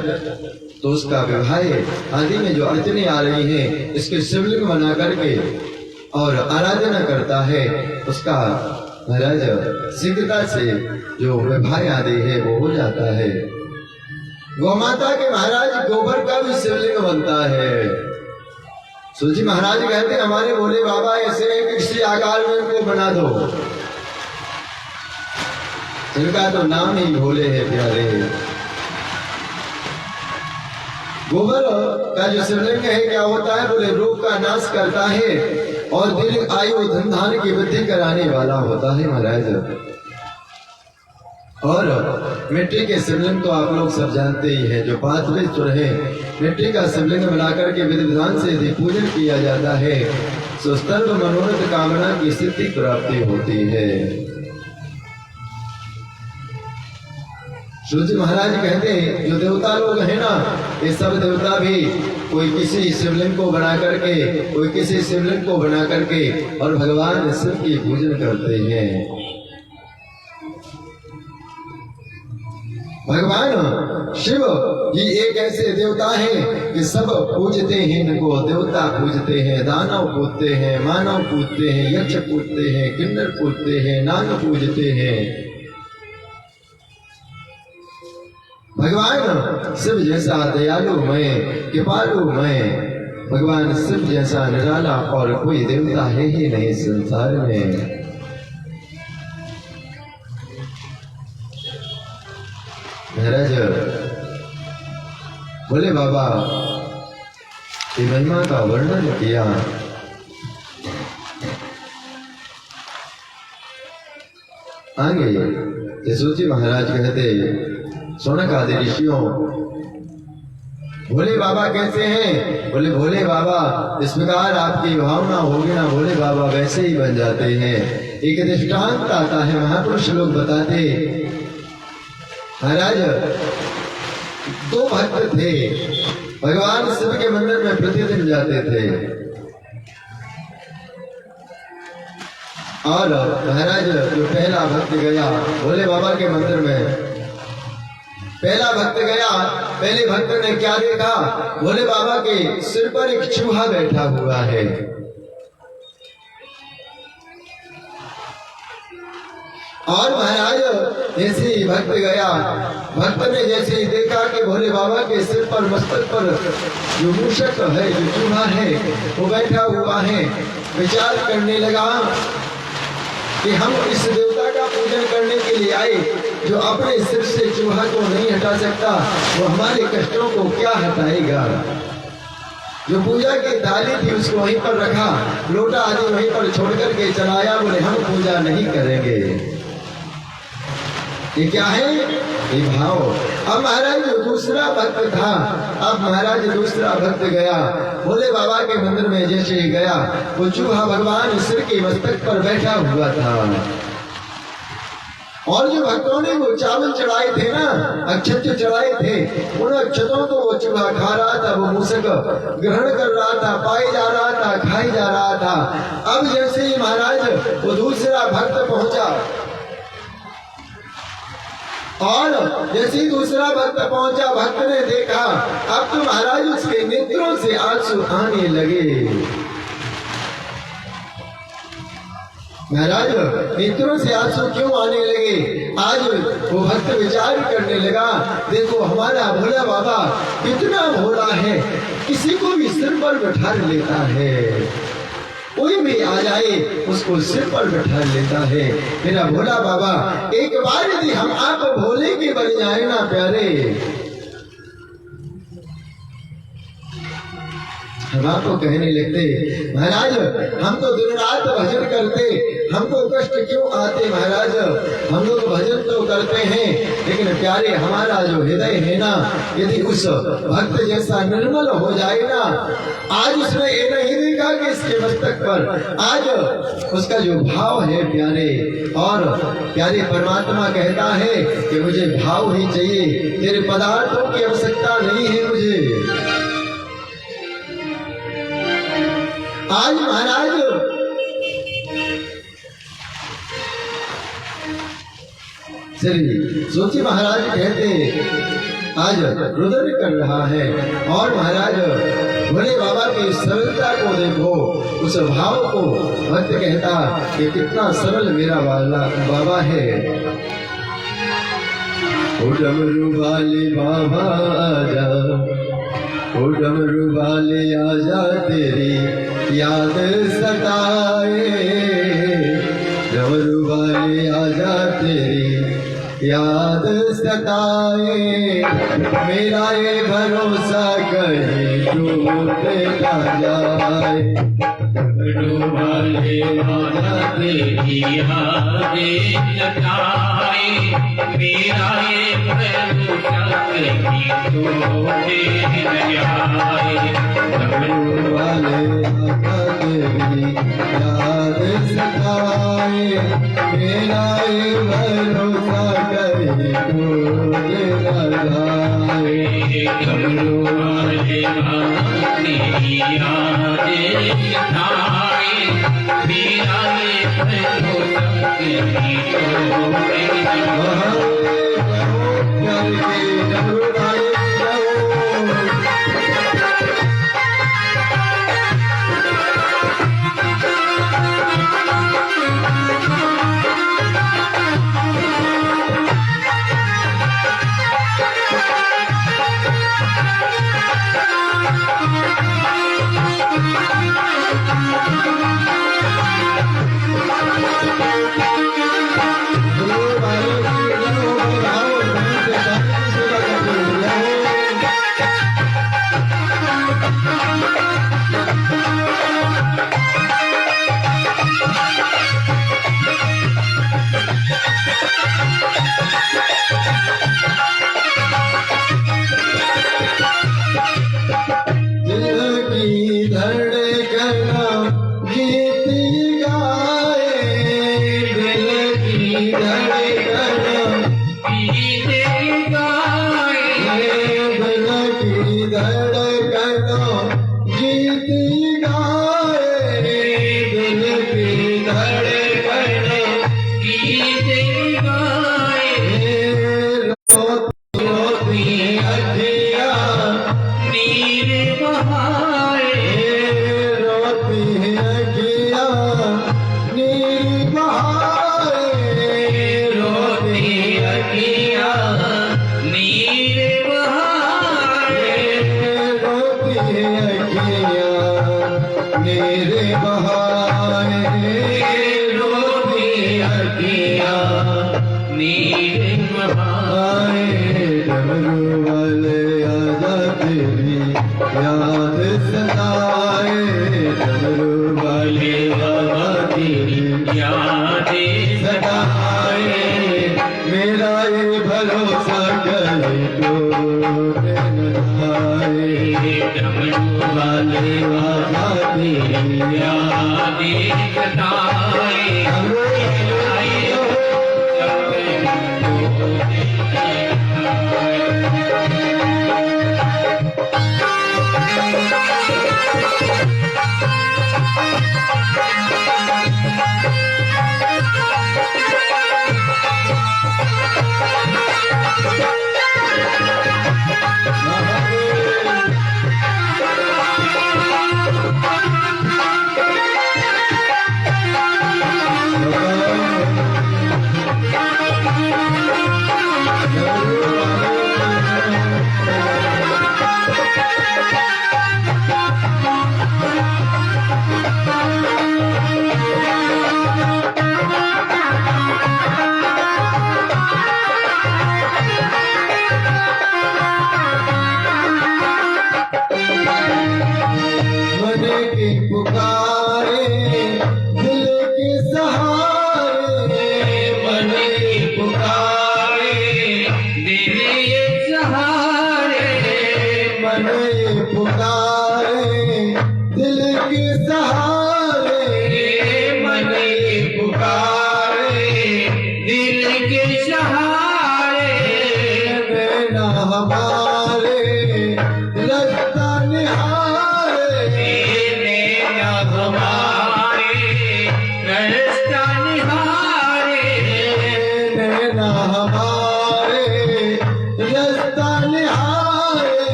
तो उसका विवाह आदि में जो अड़चने आ रही हैं इसके शिवलिंग बना करके और आराधना करता है, उसका महाराज शीघ्रता से जो विवाह आदि है वो हो जाता है। गौमाता के महाराज गोबर का भी शिवलिंग बनता है। सूजी महाराज कहते हमारे भोले बाबा ऐसे है कि किसी आकार में उनको बना दो, इनका तो नाम ही भोले है प्यारे। गोबर का जो शिवलिंग है क्या होता है? बोले रोग का नाश करता है और दीर्घ आयु धन धान की वृद्धि कराने वाला होता है महाराज। और मिट्टी के शिवलिंग तो आप लोग सब जानते ही हैं, जो पांचवें चुर है मिट्टी का शिवलिंग बनाकर के विधि विधान से यदि पूजन किया जाता है तो सर्व मनोरथ कामना की सिद्धि प्राप्ति होती है। सूर्य महाराज कहते हैं जो देवता लोग हैं ना, ये सब देवता भी कोई किसी शिवलिंग को बना करके, कोई किसी शिवलिंग को बना करके और भगवान शिव की पूजन करते हैं। भगवान शिव ही एक ऐसे देवता हैं कि सब पूजते हैं इनको। देवता पूजते हैं, दानव पूजते हैं, मानव पूजते हैं, यक्ष पूजते हैं, किन्नर पूजते हैं, नाग पूजते हैं। भगवान शिव जैसा दयालुमय कृपालुमय, भगवान शिव जैसा निराला और कोई देवता है ही नहीं संसार में। महाराज बोले बाबा की महिमा का वर्णन किया। आगे यशोजी महाराज कहते, शौनक आदि ऋषियों भोले बाबा कैसे हैं? बोले भोले बाबा इस प्रकार आपकी भावना होगी ना भोले बाबा वैसे ही बन जाते हैं। एक दृष्टांत आता है, महापुरुष लोग बताते, महाराज दो भक्त थे, भगवान शिव के मंदिर में प्रतिदिन जाते थे। और महाराज जो पहला भक्त गया भोले बाबा के मंदिर में, पहला भक्त गया, पहले भक्त ने क्या देखा? भोले बाबा के सिर पर एक चूहा बैठा हुआ है। और महाराज जैसे ही भक्त गया, भक्त ने जैसे ही देखा कि भोले बाबा के सिर पर, मस्तक पर जो मूषक है, जो चूहा है वो बैठा हुआ है, विचार करने लगा कि हम इस देवता का पूजन करने के लिए आए, जो अपने सिर से चूहा को नहीं हटा सकता, वो हमारे कष्टों को क्या हटाएगा। जो पूजा की थाली थी उसको वहीं पर रखा, लोटा आदि वहीं पर छोड़ करके चलाया, बोले हम पूजा नहीं करेंगे। ये क्या है? ये भाव। अब महाराज जो दूसरा भक्त था, अब महाराज दूसरा भक्त गया भोले बाबा के मंदिर में, जैसे ही गया वो चूहा भगवान सिर के मस्तक पर बैठा हुआ था। और जो भक्तों ने वो चावल चढ़ाए थे ना, अक्षत चढ़ाए थे, उन अक्षतों को वो चूहा खा रहा था, वो मूषक ग्रहण कर रहा था, पाए जा रहा था, खाई जा रहा था। अब जैसे ही महाराज वो दूसरा भक्त पहुंचा, और जैसे ही दूसरा भक्त पहुंचा, भक्त ने देखा अब तो महाराज उसके नेत्रों से आंसू आने लगे। महाराज नेत्रों से आंसू क्यों आने लगे? आज वो भक्त विचार करने लगा, देखो हमारा भोला बाबा कितना भोला है, किसी को भी सिर पर बैठा लेता है, कोई भी आ जाए उसको सिर पर बैठा लेता है। मेरा भोला बाबा, एक बार यदि हम आप भोले के बन जाए ना प्यारे, हम आपको कहने लगते, महाराज हम तो दिन रात भजन करते, हमको कष्ट क्यों आते महाराज? हम लोग भजन तो करते हैं, लेकिन प्यारे हमारा जो हृदय है ना, यदि उस भक्त जैसा निर्मल हो जाए ना, आज उसने ये नहीं देखा कि इसके मस्तक पर आज उसका जो भाव है प्यारे, और प्यारे परमात्मा कहता है कि मुझे भाव ही चाहिए, तेरे पदार्थों की आवश्यकता नहीं है मुझे। आज महाराज चलिए सोचिए, महाराज कहते आज रुदन कर रहा है, और महाराज भोले बाबा की सरलता को देखो, उस भाव को। भक्त कहता कि कितना सरल मेरा बाबा है। ओ डमरू वाले बाबा आजा, ओ डमरू वाले आजा, तेरी याद सताए, डमरू वाले आजा, तेरी याद सताए, मेरा ये भरोसा कहीं टूट ना जाए, डमरू वाले आजा, तेरी याद सताए, मेरा ये भरोसा कहीं टूट न जाए, डमरू वाले आजा, तेरी याद सताए, मेरा ये भरोसा कहीं टूट न जाए, डमरू वाले आजा, तेरी याद सताए, मेरा ये भरोसा कहीं टूट न जाए। तेरी यादें सताए, मेरा ये भरोसा करे तो डमरू वाले बाबा तेरी यादें सताए।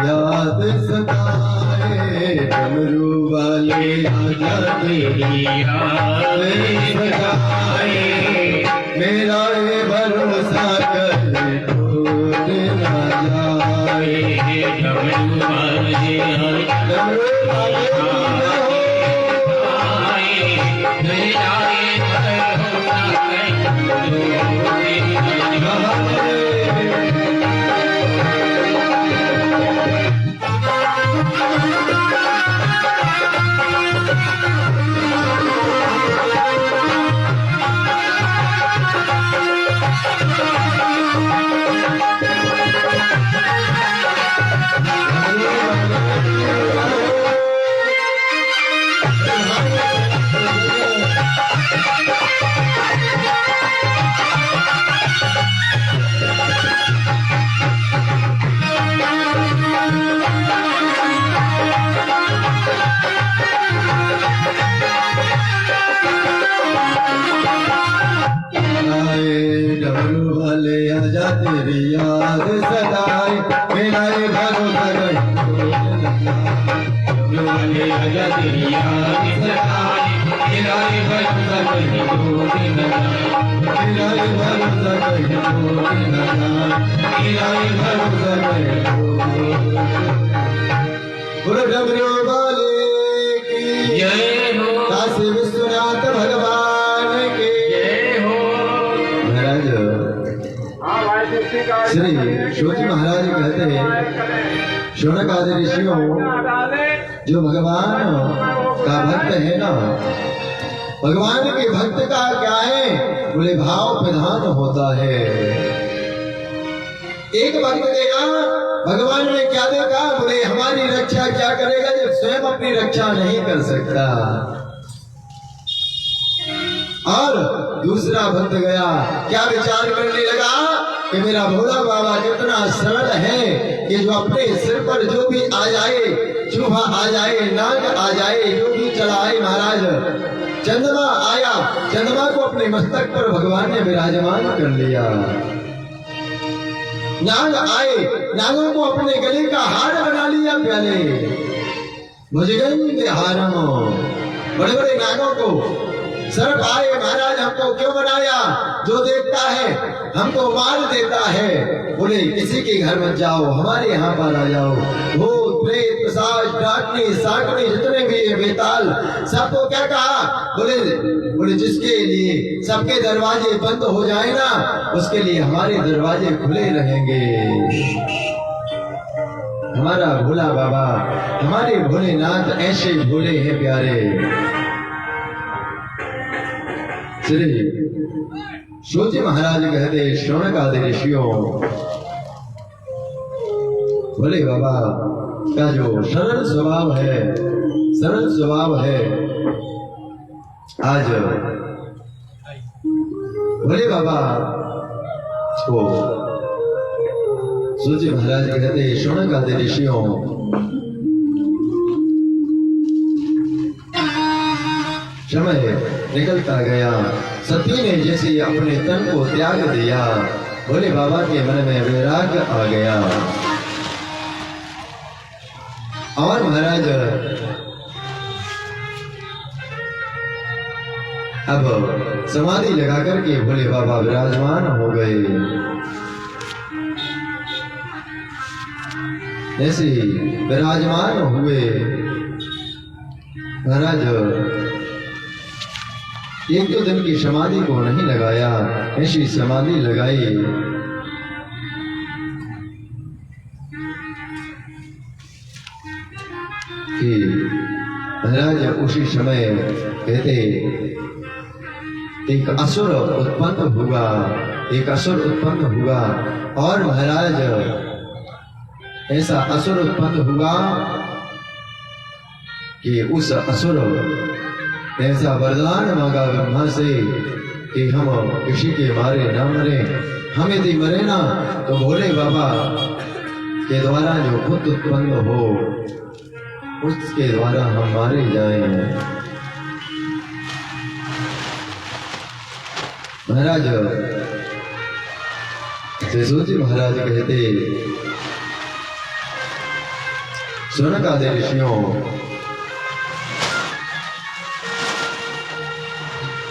याद सताए, डमरू वाले आजा तेरी याद सताए, मेरा ये भरोसा करे टूट ना जाए। डमरू वाले डमरू वाले मेरा ये भरोसा डमरू वाले आजा तेरी याद सताए, मेरा ये भरोसा करे डमरू वाले आजा तेरी याद सताए, मेरा ये भरोसा कहीं टूट न जाए। मेरा ये भरोसा करे टूट ना जाए, मेरा ये भरोसा करे गुरु डमरू वाले की जय हो, काशी विश्वनाथ भगवान की जय हो। महाराज हाँ भाई जिसकी गाड़ी श्री शिवजी महाराज कहते हैं, शौनक आदि ऋषियों डाले जो भगवान का भक्त है ना, भगवान के भक्त का क्या है, बोले भाव प्रधान होता है। एक भक्त देखा भगवान ने क्या देखा, बोले हमारी रक्षा क्या करेगा जब स्वयं अपनी रक्षा नहीं कर सकता। और दूसरा भक्त गया क्या विचार करने लगा कि मेरा भोला बाबा कितना सरल है कि जो अपने सिर पर जो भी आ जाए, चूहा आ जाए, नाग आ जाए, जो भी चलाए महाराज। चंद्रमा आया, चंद्रमा को अपने मस्तक पर भगवान ने विराजमान कर लिया। नाग आए, नागों को अपने गले का हार बना लिया प्याले। भुजगंध हारमो, बड़े बड़े नागों को सर्प आए महाराज हमको क्यों बनाया, जो देखता है हमको मार देता है। बोले किसी के घर मत जाओ, हमारे यहाँ पर आ जाओ। भूत प्रेत पिशाच डाकनी साकनी जितने भी है बेताल, सबको क्या कहा, बोले जिसके लिए सबके दरवाजे बंद हो जाए ना, उसके लिए हमारे दरवाजे खुले रहेंगे। हमारा भोला बाबा, हमारे भोलेनाथ ऐसे भोले हैं प्यारे। श्री सूची महाराज कहते शौनकादि ऋषियों, भोले बाबा का जो सरल स्वभाव है, सरल स्वभाव है, आज भोले बाबा को सूची महाराज कहते शौनकादि ऋषियों, समय निकलता गया, सती ने जैसे अपने तन को त्याग दिया, भोले बाबा के मन में वैराग्य आ गया। और महाराज अब समाधि लगा करके भोले बाबा विराजमान हो गए। जैसे विराजमान हुए महाराज, एक दो दिन की समाधि को नहीं लगाया, ऐसी समाधि लगाई कि महाराज उसी समय कहते एक असुर उत्पन्न हुआ, एक असुर उत्पन्न हुआ। और महाराज ऐसा असुर उत्पन्न हुआ कि उस असुर ऐसा वरदान मांगा ब्रह्मा से कि हम किसी के मारे न मरे, हम यदि मरे ना तो भोले बाबा के द्वारा जो पुत्र उत्पन्न हो उसके द्वारा हम मारे जाएं। महाराज शेषोजी महाराज कहते शौनकादि ऋषियों,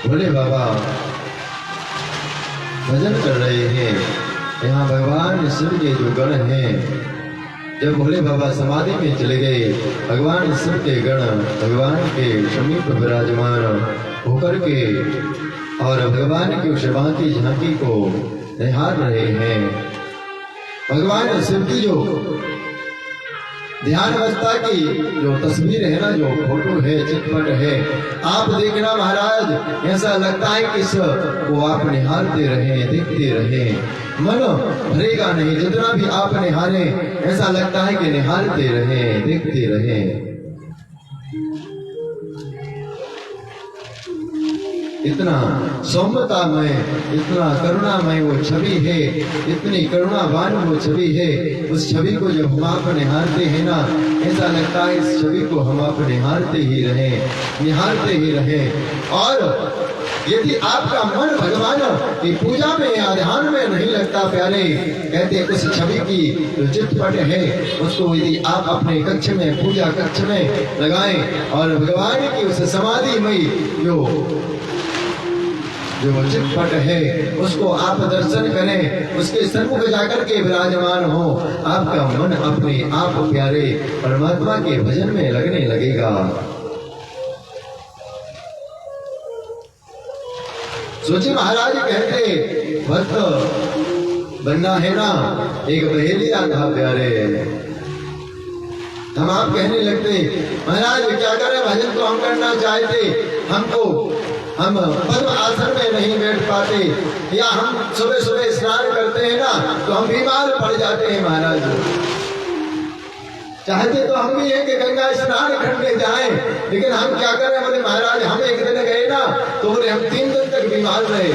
भोले बाबा भजन कर रहे हैं। यहाँ भगवान शिव के जो गण हैं, जब भोले बाबा समाधि में चले गए, भगवान शिव के गण भगवान के समीप विराजमान होकर के और भगवान की सेवा की झांकी को निहार रहे हैं। भगवान शिव की जो ध्यान अवस्था की जो तस्वीर है ना, जो फोटो है, चित्रपट है, आप देखना महाराज, ऐसा लगता है कि वो आप निहारते रहे, देखते रहे, मन भरेगा नहीं। जितना भी आप निहारे ऐसा लगता है कि निहारते रहे, देखते रहे। इतना सौम्यतामय, इतना करुणामय वो छवि है, इतनी करुणावान वो छवि है। उस छवि को जब हम आप निहारते हैं ना, ऐसा लगता है इस छवि को हम आप निहारते ही रहे, निहारते ही रहे। और यदि आपका मन भगवान की पूजा में या ध्यान में नहीं लगता प्यारे, कहते उस छवि की जो चित्रपट है उसको यदि आप अपने कक्ष में, पूजा कक्ष में लगाएं और भगवान की उस समाधि में जो चित्रपट है उसको आप दर्शन करें, उसके सन्मुख जाकर के विराजमान हो, आपका मन अपने आप प्यारे परमात्मा के भजन में लगने लगेगा। सोचिए महाराज कहते भक्त बनना है ना, एक बहेलिया था प्यारे। हम आप कहने लगते महाराज क्या करें, भजन तो हम करना चाहते, हम पद्म आसन में नहीं बैठ पाते, या हम सुबह सुबह स्नान करते हैं ना तो हम बीमार पड़ जाते हैं महाराज। चाहते तो हम भी हैं कि गंगा स्नान करने जाएं, लेकिन हम क्या करें, बोले महाराज हम एक दिन गए ना तो बोले हम 3 दिन तक बीमार रहे।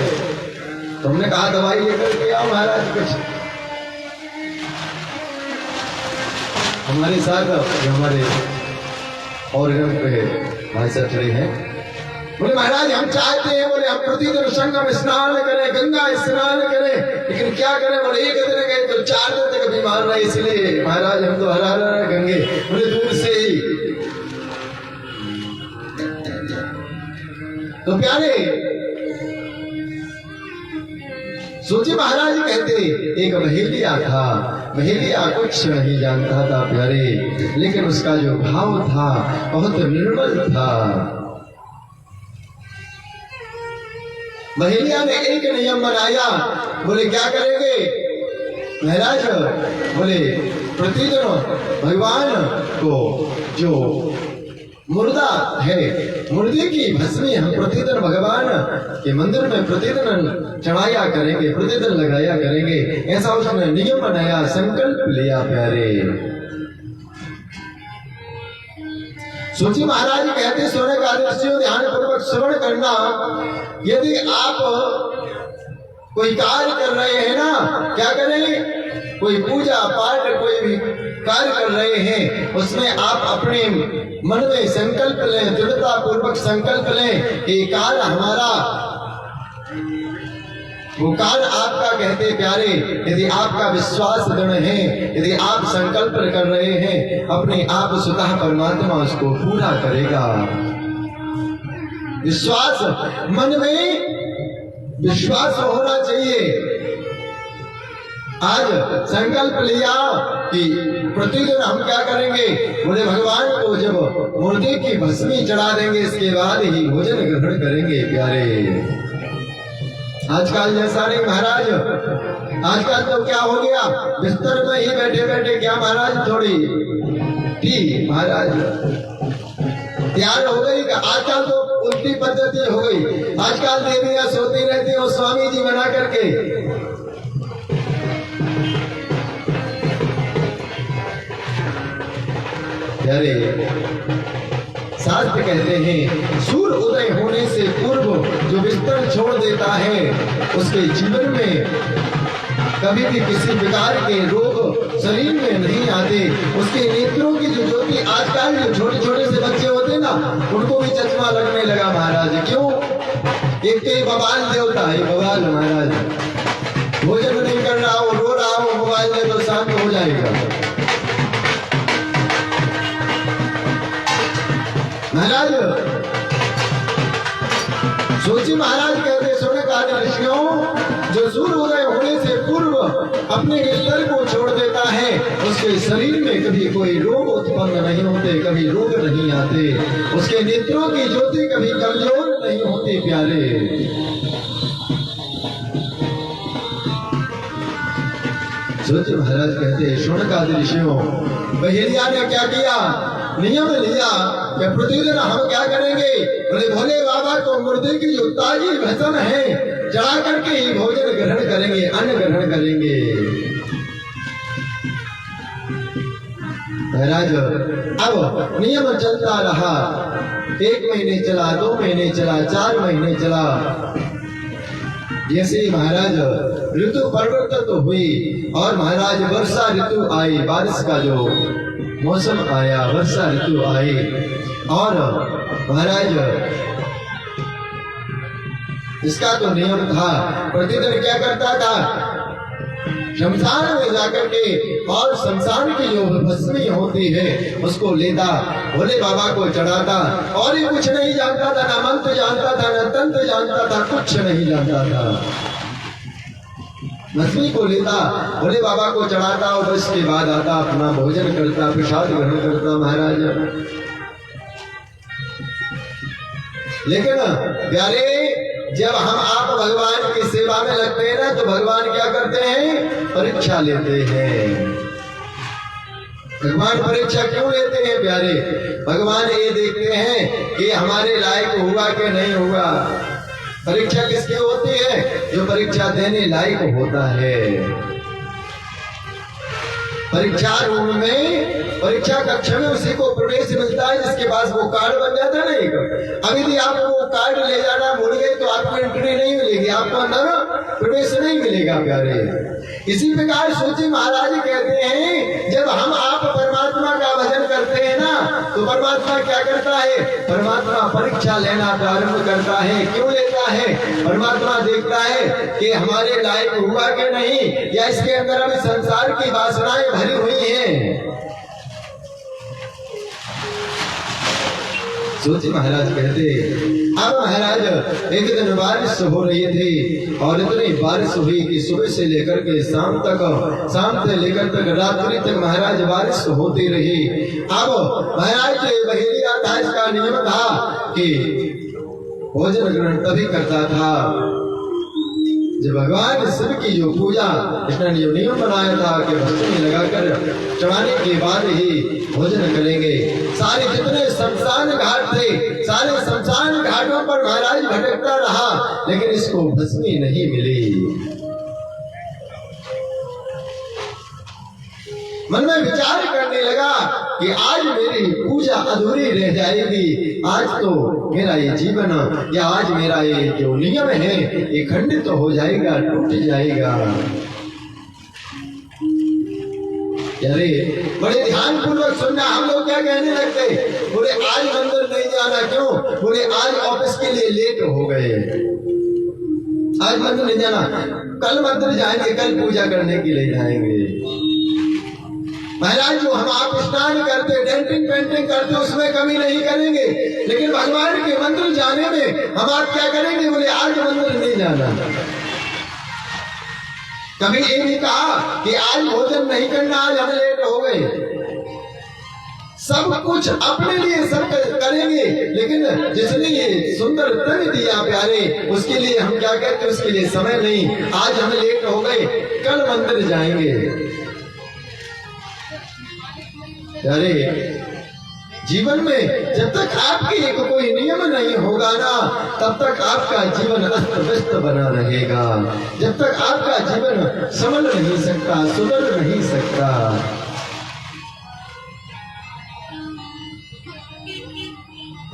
तो हमने कहा दवाई लेकर के आओ महाराज। कुछ हमारे साथ हमारे और पे भाई साहब खड़े हैं, बोले महाराज हम चाहते हैं, बोले हम प्रतिदिन संगम स्नान करें, गंगा स्नान करें, लेकिन क्या करें, बोले एक दिन गए तो 4 दिन तक बीमार रहे, इसलिए महाराज हम तो हरा गंगे, बोले दूर से ही। तो प्यारे प्यारे सूची महाराज कहते एक महेलिया था, महेलिया कुछ नहीं जानता था प्यारे, लेकिन उसका जो भाव था बहुत निर्मल था। महेलिया ने एक नियम बनाया, बोले क्या करेंगे महाराज, बोले प्रतिदिन भगवान को जो मुर्दा है, मुर्दे की भस्मी हम प्रतिदिन भगवान के मंदिर में प्रतिदिन चढ़ाया करेंगे, प्रतिदिन लगाया करेंगे। ऐसा उसने नियम बनाया, संकल्प लिया प्यारे। सूची महाराज कहते सोने का आदर्शियों ध्यान पूर्वक श्रवण करना। यदि आप कोई कार्य कर रहे हैं ना, क्या करें, कोई पूजा पाठ कोई भी कार्य कर रहे हैं, उसमें आप अपने मन में संकल्प लें, दृढ़ता पूर्वक संकल्प लें कि कार्य हमारा, वो कार्य आपका कहते प्यारे। यदि आपका विश्वास दृढ़ है, यदि आप संकल्प कर रहे हैं, अपने आप स्वतः परमात्मा उसको पूरा करेगा। विश्वास, मन में विश्वास होना चाहिए। आज संकल्प लिया कि प्रतिदिन हम क्या करेंगे, बोले भगवान को जब मुर्दे की भस्मी चढ़ा देंगे, इसके बाद ही भोजन ग्रहण करेंगे प्यारे। आजकल जैसा नहीं महाराज, आजकल तो क्या हो गया, बिस्तर में ही बैठे बैठे क्या महाराज, थोड़ी ठीक महाराज तैयार हो गई। आजकल तो उल्टी पद्धति हो गई, आजकल देवियां सोती रहती है स्वामी जी बना करके। प्यारे शास्त्र कहते हैं सूर्य उदय होने से पूर्व जो बिस्तर छोड़ देता है, उसके जीवन में कभी भी किसी प्रकार के रोग शरीर में नहीं आते। उसके नेत्रों की जो ज्योति, आजकल जो छोटे छोटे से बच्चे होते हैं ना, उनको भी चश्मा लगने लगा महाराज। क्यों? एक तो बवाल देवता है, बवाल महाराज, भोजन नहीं कर रहा हो, रो रहा हो, मोबाइल दे तो शांत हो जाएगा महाराज। सूची महाराज कहते सोने का ऋषियों, जो सूर्य उदय होने से पूर्व अपने बिस्तर को छोड़ देता है, उसके शरीर में कभी कोई रोग उत्पन्न नहीं होते, कभी रोग नहीं आते, उसके नेत्रों की ज्योति कभी कमजोर नहीं होती प्यारे। सूची महाराज कहते सोने का ऋषियों, बहेलिया ने क्या किया, नियम लिया कि प्रतिदिन हम क्या करेंगे, बोले भोले बाबा को मुर्दे की जो ताजी भस्म है चढ़ा करके ही भोजन ग्रहण करेंगे, अन्न ग्रहण करेंगे। महाराज अब नियम चलता रहा, 1 महीने चला, 2 महीने चला, 4 महीने चला। जैसे महाराज ऋतु परिवर्तन तो हुई और महाराज वर्षा ऋतु आई, बारिश का जो मौसम आया, वर्षा ऋतु आई, और महाराज इसका तो नियम था, प्रतिदिन क्या करता था, शमशान में जाकर के और शमशान की जो भस्मी होती है उसको लेता, भोले बाबा को चढ़ाता, और ये कुछ नहीं जानता था, ना मंत्र जानता था, ना तंत्र जानता था, कुछ नहीं जानता था। भस्मी को लेता, भोले बाबा को चढ़ाता और उसके बाद आता, अपना भोजन करता, प्रसाद ग्रहण करता महाराज। लेकिन प्यारे, जब हम आप भगवान की सेवा में लगते हैं ना, तो भगवान क्या करते हैं, परीक्षा लेते हैं। भगवान परीक्षा क्यों लेते हैं प्यारे? भगवान ये देखते हैं कि हमारे लायक हुआ कि नहीं हुआ। परीक्षा किसकी होती है? जो परीक्षा देने लायक होता है। परीक्षा रूम में, परीक्षा कक्षा में उसी को प्रवेश मिलता है जिसके पास वो कार्ड बन जाता है ना एक। अब यदि आप वो कार्ड ले जाना भूल गए तो आपको एंट्री नहीं मिलेगी, आपको अंदर प्रवेश नहीं मिलेगा प्यारे। इसी प्रकार सूची महाराज कहते हैं, जब हम आप परमात्मा का भजन करते हैं ना, तो परमात्मा क्या करता है, परमात्मा परीक्षा लेना प्रारंभ करता है। क्यों लेता है? परमात्मा देखता है कि हमारे लायक हुआ कि नहीं, या इसके अंदर अभी संसार की वासनाएं भरी हुई हैं। सोची महाराज कहते, अब महाराज एक दिन बारिश हो रही थी और इतनी बारिश हुई कि सुबह से लेकर के शाम से लेकर तक रात्रि तक महाराज बारिश होती रही। अब महाराज बहेलिया था, इसका नियम था कि भोजन ग्रहण तभी करता था जब भगवान शिव की जो पूजा इसने नियम बनाया था कि भस्मी लगाकर चढ़ाने के बाद ही भोजन करेंगे। सारे जितने शमशान घाट थे, सारे शमशान घाटों पर महाराज भटकता रहा, लेकिन इसको भस्मी नहीं मिली। मन में विचार करने लगा कि आज मेरी पूजा अधूरी रह जाएगी, आज तो मेरा ये जीवन या आज मेरा ये जो नियम है ये खंडित तो हो जाएगा, टूट जाएगा। अरे बड़े ध्यान पूर्वक सुनना। हम लोग क्या कहने लगते, बोले आज मंदिर नहीं जाना, क्यों? बोले आज ऑफिस के लिए लेट हो गए, आज मंदिर नहीं जाना, कल मंदिर जाएंगे, कल पूजा करने के लिए जाएंगे। महाराज जो हम आप स्नान करते, डेंटिंग पेंटिंग करते, उसमें कमी नहीं करेंगे, लेकिन भगवान के मंदिर जाने में हम आप क्या करेंगे? बोले आज मंदिर नहीं जाना। कभी ये नहीं कहा कि आज भोजन नहीं करना, आज हम लेट हो गए। सब कुछ अपने लिए सब करेंगे, लेकिन जिसने ये सुंदर तन दिया प्यारे, उसके लिए हम क्या कहते, उसके लिए समय नहीं। आज हम लेट हो गए, कल मंदिर जाएंगे। अरे जीवन में जब तक आपके एक कोई नियम नहीं होगा ना, तब तक आपका जीवन अस्त व्यस्त बना रहेगा। जब तक आपका जीवन संभल नहीं सकता, सुधर नहीं सकता।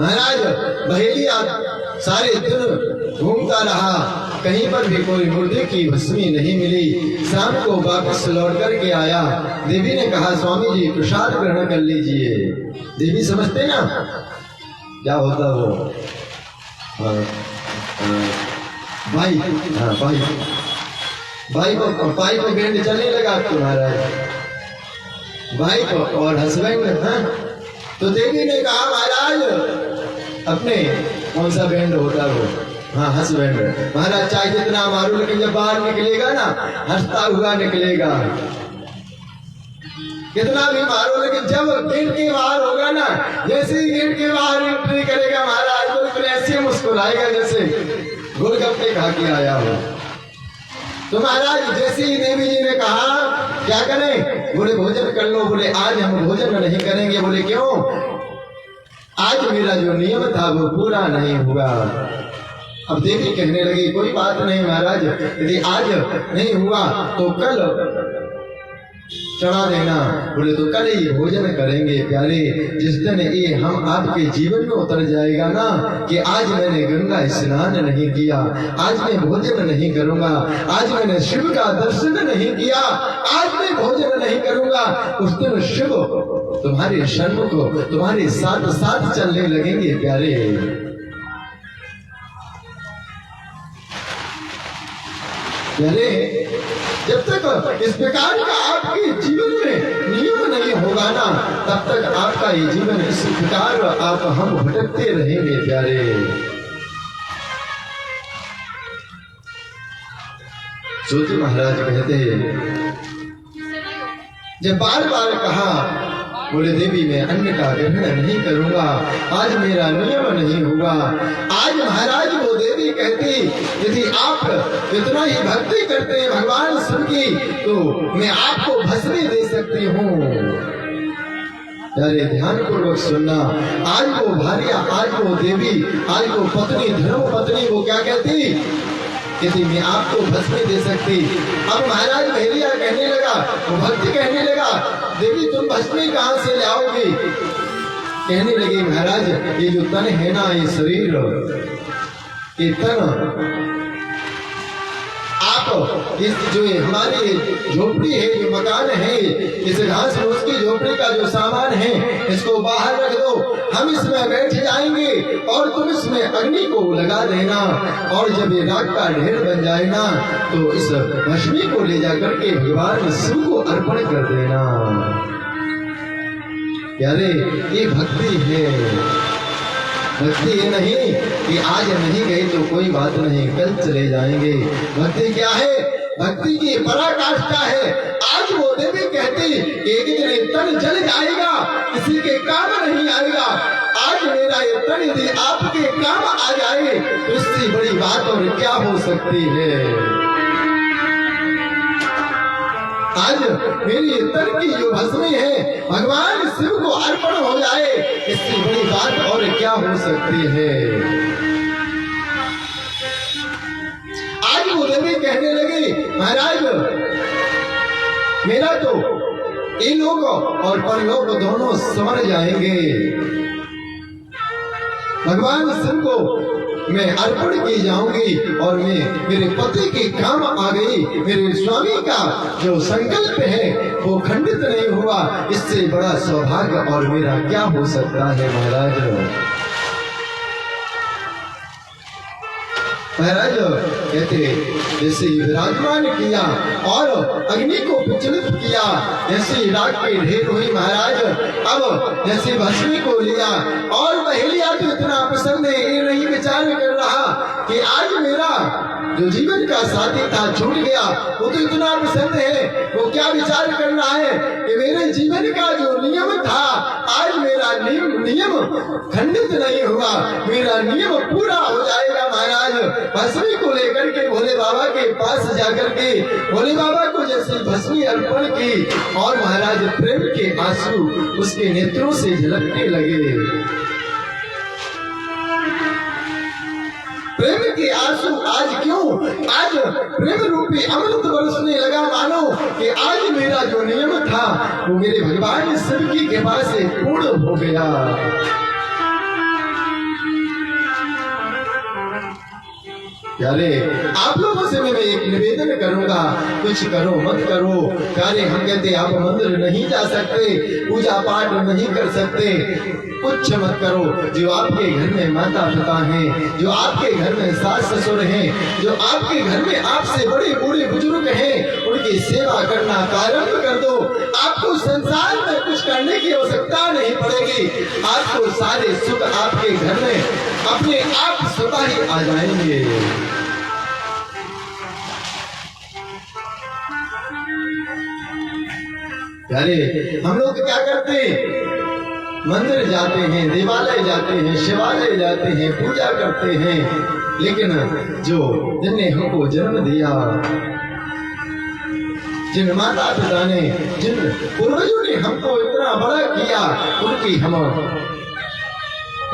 महाराज बहेलिया सारे दिन घूमता रहा, कहीं पर भी कोई मुर्दे की भस्मी नहीं मिली। शाम को वापस लौट करके आया। देवी ने कहा, स्वामी जी प्रसाद ग्रहण कर लीजिए। देवी समझते ना क्या होता वो भाई, हाँ भाई को बैंड चलने लगा तुम्हारा भाई को और हस्बैंड। हाँ तो देवी ने कहा, महाराज अपने कौन सा बैंड होता वो, हाँ हस्बैंड। महाराज चाहे जितना मारो, लेकिन जब बाहर निकलेगा ना हंसता हुआ निकलेगा। कितना भी मारो, लेकिन जब गेट के बाहर होगा ना, जैसे ही गेट के बाहर एंट्री करेगा महाराज बिल्कुल ऐसे मुस्कुराएगा जैसे गोलगप्पे खा के आया हो। तो महाराज जैसे ही देवी जी ने कहा क्या करें, बोले भोजन कर लो। बोले आज हम भोजन नहीं करेंगे। बोले क्यों? आज मेरा जो नियम था वो पूरा नहीं हुआ। अब देवी कहने लगी, कोई बात नहीं महाराज, यदि आज नहीं हुआ तो कल चढ़ा देना। बोले तो कल ही भोजन करेंगे प्यारे। जिस दिन ये हम आपके जीवन में उतर जाएगा ना कि आज मैंने गंगा स्नान नहीं किया, आज मैं भोजन नहीं करूंगा, आज मैंने शिव का दर्शन नहीं किया, आज मैं भोजन नहीं करूंगा, उस दिन शिव तुम्हारे सन्मुख तुम्हारे साथ साथ चलने लगेंगे प्यारे। प्यारे जब तक इस प्रकार का आपके जीवन में नियम नहीं होगा ना, तब तक आपका ये जीवन इस प्रकार आप हम भटकते रहेंगे प्यारे। ज्योति महाराज कहते हैं, जब बार बार कहा, बोले देवी मैं अन्न का ग्रहण नहीं करूंगा, आज मेरा नियम नहीं हुआ। आज महाराज वो देवी कहती, यदि आप इतना ही भक्ति करते हैं भगवान शिव की, तो मैं आपको भस्मी दे सकती हूँ। अरे ध्यान पूर्वक सुनना। आज वो भार्या, आज वो देवी, आज वो पत्नी, धर्म पत्नी, वो क्या कहती, कहती मैं आपको भस्मी दे सकती। अब महाराज बहेलिया कहने लगा, वो भक्ति कहने लगा, देवी तुम भस्मी कहाँ से लाओगी? कहने लगे महाराज ये जो तन है ना, ये शरीर, ये तन आप इस जो हमारी झोपड़ी है, जो मकान है, इस घास फूस की झोपड़ी का जो सामान है, इसको बाहर रख दो, हम इसमें बैठ जाएंगे और तुम इसमें अग्नि को लगा देना, और जब ये राख का ढेर बन जाए ना, तो इस भस्मी को ले जाकर के भगवान शिव को अर्पण कर देना। प्यारे ये भक्ति है। भक्ति ये नहीं कि आज नहीं गए तो कोई बात नहीं, कल चले जाएंगे। भक्ति क्या है? भक्ति की पराकाष्ठा है। आज वो देवी कहती एक दिन ये तन जल जाएगा, किसी के काम नहीं आएगा। आज मेरा ये तन यदि आपके काम आ जाए तो इससे बड़ी बात और क्या हो सकती है। आज मेरी तन की जो भस्मी है भगवान शिव को अर्पण हो जाए, इससे बड़ी बात और क्या हो सकती है। आज वो देवी कहने लगी महाराज मेरा तो इन लोग और परलोक दोनों समझ जाएंगे। भगवान शिव को मैं अर्पण की जाऊंगी और मैं मेरे पति के काम आ गई। मेरे स्वामी का जो संकल्प है वो खंडित नहीं हुआ, इससे बड़ा सौभाग्य और मेरा क्या हो सकता है। महाराज कहते जैसे विराजमान किया और अग्नि को विचलित किया, जैसे राग की ढेर हुई महाराज। अब जैसे भस्मी को लिया और महिलिया तो इतना प्रसन्न है, ये नहीं विचार कर रहा कि आज मेरा जो जीवन का साथी था छूट गया। वो तो इतना प्रसन्न है, वो क्या विचार कर रहा है कि मेरे जीवन का जो नियम था आज मेरा नियम खंडित नहीं हुआ, मेरा नियम पूरा हो जाएगा। महाराज भस्मी को लेकर के भोले बाबा के पास जाकर के भोले बाबा को जैसे भस्मी अर्पण की और महाराज प्रेम के आंसू उसके नेत्रों से झलकने लगे। प्रेम के आंसू आज क्यों? आज प्रेम रूपी अमृत बरसने लगा, मानो कि आज मेरा जो नियम था वो मेरे भगवान शिव की कृपा से पूर्ण हो गया। प्यारे आप लोगों से मैं एक निवेदन करूंगा, कुछ करो मत करो। प्यारे हम कहते आप मंदिर नहीं जा सकते, पूजा पाठ नहीं कर सकते, कुछ मत करो। जो आपके घर में माता पिता हैं, जो आपके घर में सास ससुर हैं, जो आपके घर में आपसे बड़े बूढ़े बुजुर्ग हैं, उनकी सेवा करना प्रारंभ कर दो। आपको संसार में कुछ करने की आवश्यकता नहीं पड़ेगी, आपको सारे सुख आपके घर में अपने आप स्वतः ही आ जाएंगे। अरे हम लोग क्या करते हैं? मंदिर जाते हैं, देवालय जाते हैं, शिवालय जाते हैं, पूजा करते हैं, लेकिन जो जिनने हमको जन्म दिया, जिन माता पिता ने, जिन पूर्वजों ने हमको इतना बड़ा किया, उनकी हम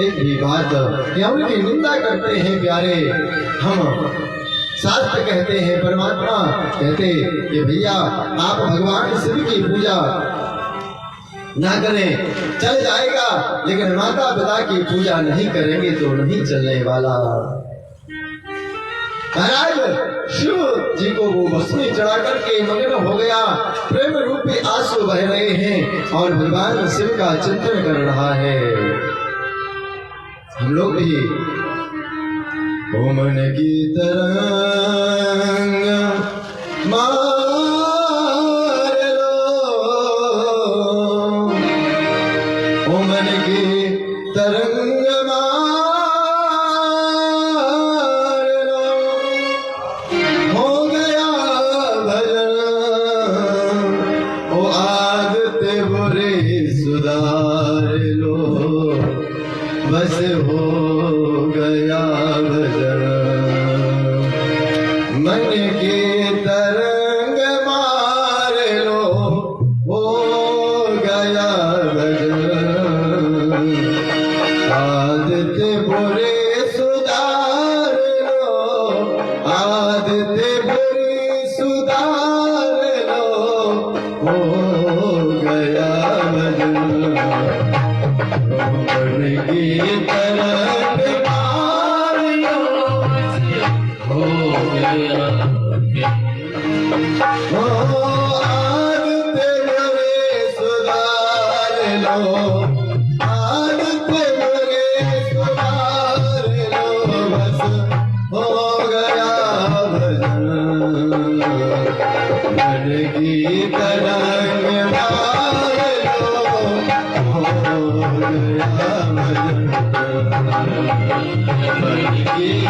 एक भी बात या उनकी निंदा करते हैं। प्यारे हम शास्त्र कहते हैं, परमात्मा कहते कि भैया आप भगवान शिव की पूजा ना करें चल जाएगा, लेकिन माता पिता की पूजा नहीं करेंगे तो नहीं चलने वाला। महाराज शिव जी को वो भस्मी चढ़ा करके मग्न हो गया, प्रेम रूपी आंसू बह रहे हैं और भगवान शिव का चिंतन कर रहा है। हम लोग भी ओ मन की तरंग मार लो, ओ मन की तरंग मार लो, हो गया भजन ओ आदत बुरे सुधार लो, बस हो गया भजन मन की तरंग मार लो, हो गया भजन आदत बुरे सुधार लो, आदत बुरी सुधार लो, हो गया भजन मन की तरंग मार लो, हो गया हो आदत बुरे सुधार लो, आदत बुरे सुधार लो, बस हो गया भजन मन की तरंग मार लो, हो गया भजन। Thank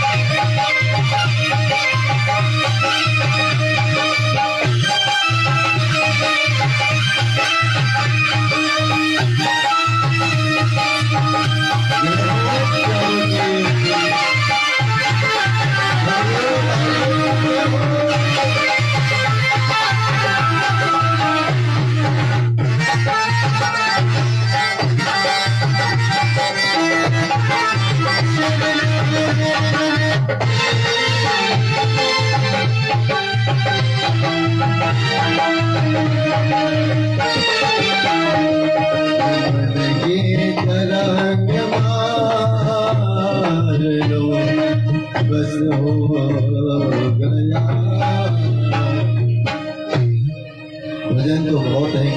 you.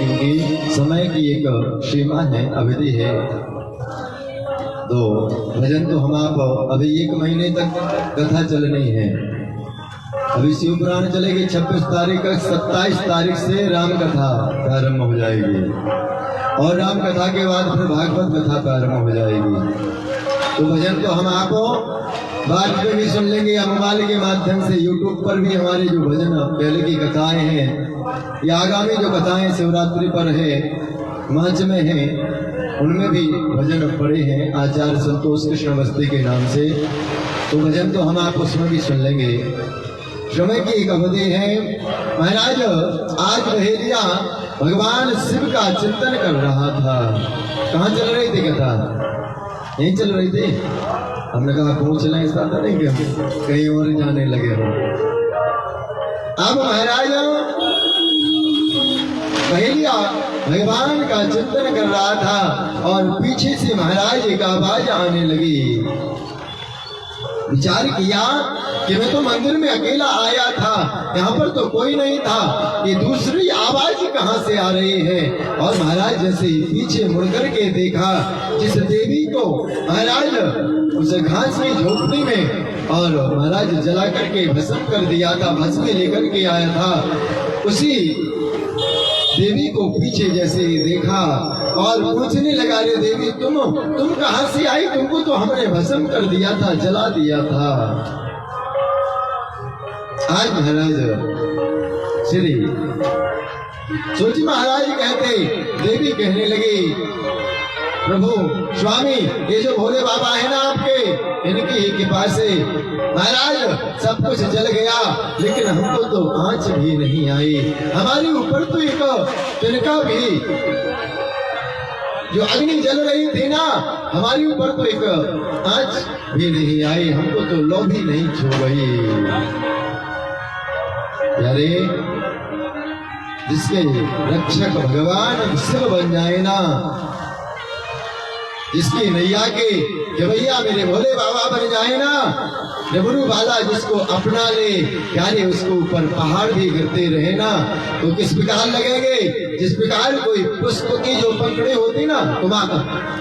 क्योंकि समय की एक सीमा है, अवधि है। तो भजन तो हम आप अभी 1 महीने तक कथा चलनी है। अभी शिव पुराण चलेगी 26 तारीख, 27 तारीख से राम कथा प्रारंभ हो जाएगी और राम कथा के बाद फिर भागवत कथा प्रारंभ हो जाएगी। तो भजन तो हम आपको बाद में भी सुन लेंगे या मोबाइल के माध्यम से। यूट्यूब पर भी हमारे जो भजन पहले की कथाएं हैं या आगामी जो कथाएं शिवरात्रि पर है, मंच में है, उनमें भी भजन पड़े हैं आचार्य संतोष कृष्ण अवस्थी के नाम से। तो भजन तो हम आप उसमें भी सुन लेंगे। समय की एक अवधि है। महाराज आज रहेलिया भगवान शिव का चिंतन कर रहा था। कहाँ चल रही थी कथा? यहीं चल रही थी। हमने कहा पहुंच लें, ऐसा था नहीं कि कहीं और जाने लगे हो। अब महाराज रहेलिया भगवान का चिंतन कर रहा था और पीछे से महाराज एक आवाज आने लगी। विचार किया कि मैं तो मंदिर में अकेला आया था, यहाँ पर तो कोई नहीं था, ये दूसरी आवाज कहाँ से आ रही है? और महाराज जैसे पीछे मुड़कर के देखा, जिस देवी को महाराज उस घास की झोपड़ी में और महाराज जला करके भस्म कर दिया था, भस्म लेकर के आया था, उसी देवी को पीछे जैसे देखा और पूछने लगा, रे देवी तुम कहाँ से आई? तुमको तो हमने भस्म कर दिया था, जला दिया था। आज महाराज श्री सोची महाराज कहते, देवी कहने लगी, प्रभु स्वामी ये जो भोले बाबा है ना आपके, इनकी कृपा से महाराज सब कुछ जल गया, लेकिन हमको तो आंच भी नहीं आई। हमारे ऊपर तो एक तिनका भी, जो अग्नि जल रही थी ना, हमारे ऊपर तो एक आंच भी नहीं आई, हमको तो लौ भी नहीं छू गई। यारे जिसके रक्षक भगवान शिव बन जाए ना, जिसकी नैया के भैया मेरे भोले बाबा बन जाए ना, डबरू वाला जिसको अपना ले, यानी उसको ऊपर पहाड़ भी गिरते रहे ना, तो किस प्रकार लगेंगे? जिस प्रकार कोई पुष्प की जो पंखुड़ी होती ना,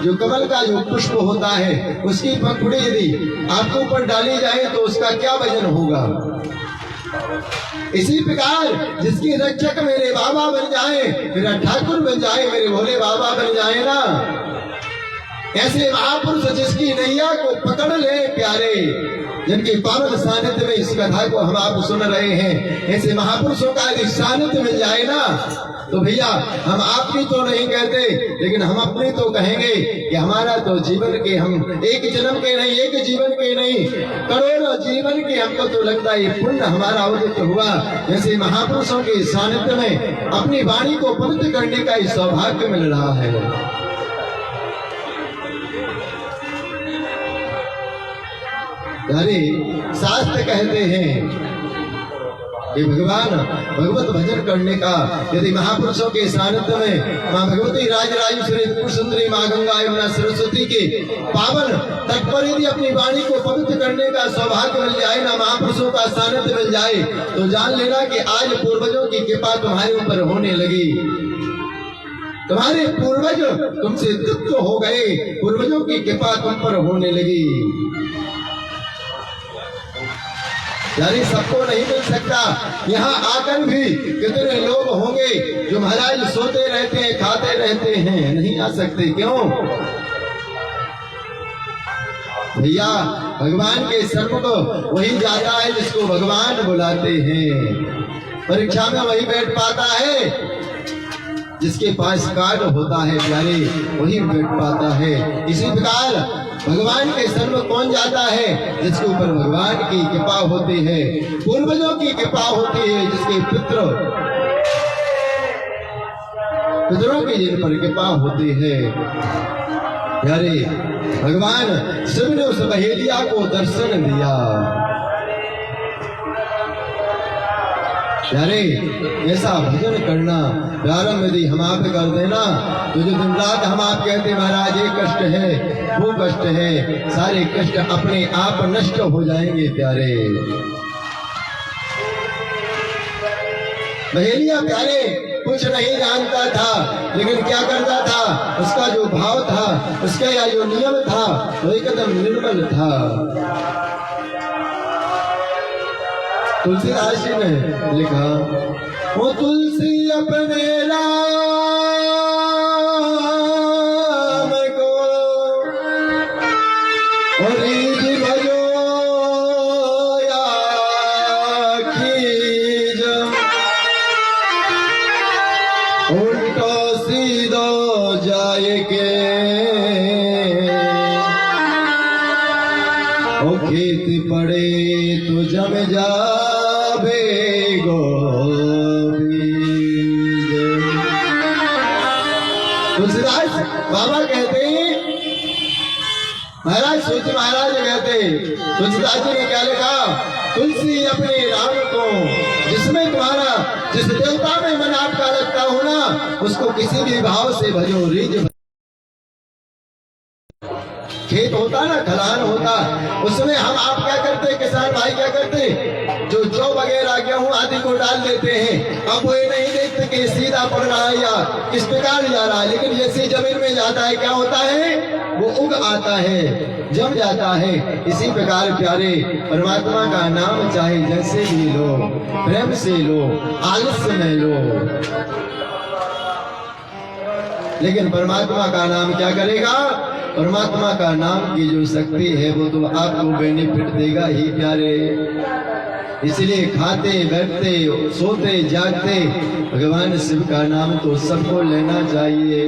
जो कमल का जो पुष्प होता है, उसकी पंखुड़ी यदि आपके ऊपर डाली जाए तो उसका क्या वजन होगा? इसी प्रकार जिसकी रक्षक मेरे बाबा बन जाए, मेरा ठाकुर बन जाए, मेरे भोले बाबा बन जाए ना, ऐसे महापुरुष जिसकी नैया को पकड़ ले प्यारे, जिनके पावन सानिध्य में इस कथा को हम आप सुन रहे हैं, ऐसे महापुरुषों का यदि सानिध्य मिल जाए ना, तो भैया हम आपकी तो नहीं कहते, लेकिन हम अपनी तो कहेंगे कि हमारा तो जीवन के, हम एक जन्म के नहीं, एक जीवन के नहीं, करोड़ों जीवन के हमको तो लगता है पुण्य हमारा उदित हुआ। जैसे महापुरुषों के सानिध्य में अपनी वाणी को पवित्र करने का सौभाग्य मिल रहा है। अरे शास्त्र कहते हैं कि भगवान भगवत भजन करने का यदि महापुरुषों के सानिध्य में माँ भगवती राजराजेश्वरी सुंदरी माँ गंगा यमुना सरस्वती के पावन तट पर यदि अपनी वाणी को पवित्र करने का सौभाग्य मिल जाए ना, महापुरुषों का सानिध्य मिल जाए, तो जान लेना कि आज पूर्वजों की कृपा तुम्हारे ऊपर होने लगी। तुम्हारे पूर्वज तुमसे तृप्त हो गए, पूर्वजों की कृपा तुम पर होने लगी। यानी सबको नहीं मिल सकता। यहाँ आकर भी कितने लोग होंगे जो महाराज सोते रहते हैं, खाते रहते हैं, नहीं आ सकते। क्यों भैया? भगवान के सन्मुख वही जाता है जिसको भगवान बुलाते हैं। परीक्षा में वही बैठ पाता है जिसके पास कार्ड होता है प्यारे, वही बैठ पाता है। इसी प्रकार भगवान के सन्मुख कौन जाता है? जिसके ऊपर भगवान की कृपा होती है, पूर्वजों की कृपा होती है, जिसके पितरों की जिन पर कृपा होती है। प्यारे भगवान शिव ने उस बहेलिया को दर्शन दिया। प्यारे ऐसा भजन करना प्रारंभ यदि हम आप कर देना, तो जो दिन रात हम आप कहते महाराज ये कष्ट है, वो कष्ट है, सारे कष्ट अपने आप नष्ट हो जाएंगे। प्यारे बहेलिया प्यारे कुछ नहीं जानता था, लेकिन क्या करता था, उसका जो भाव था, उसका या जो नियम था, वो एकदम निर्मल था। तुलसीदास जी ने लिखा, वो तुलसी अपने राम को रीझ भयो या खीज, उल्टो सीधो जाए के ओ खेत पड़े तो जम जावे गोबीज। तुलसीदास बाबा कहते हैं, महाराज सूची महाराज कहते, तुलसीदास जी ने क्या लिखा, तुलसी अपने राम को, जिसमें तुम्हारा जिस देवता में मन आपका लगता हो ना, उसको किसी भी भाव से भजो। रीझ खेत होता ना, खलान होता, उसमें हम आप क्या करते, किसान भाई क्या करते, जो जौ वगैरह गेहूं आदि को डाल देते हैं। अब वो ये नहीं देखते कि सीधा पड़ रहा है या किस प्रकार जा रहा है, लेकिन जैसे जमीन में जाता है क्या होता है, वो उग आता है, जम जाता है। इसी प्रकार प्यारे परमात्मा का नाम चाहे जैसे भी लो, प्रेम से लो, आलस्य में लो, लेकिन परमात्मा का नाम क्या करेगा, परमात्मा का नाम की जो शक्ति है वो तो आपको बेनिफिट देगा ही प्यारे। इसलिए खाते बैठते सोते जागते भगवान शिव का नाम तो सबको लेना चाहिए।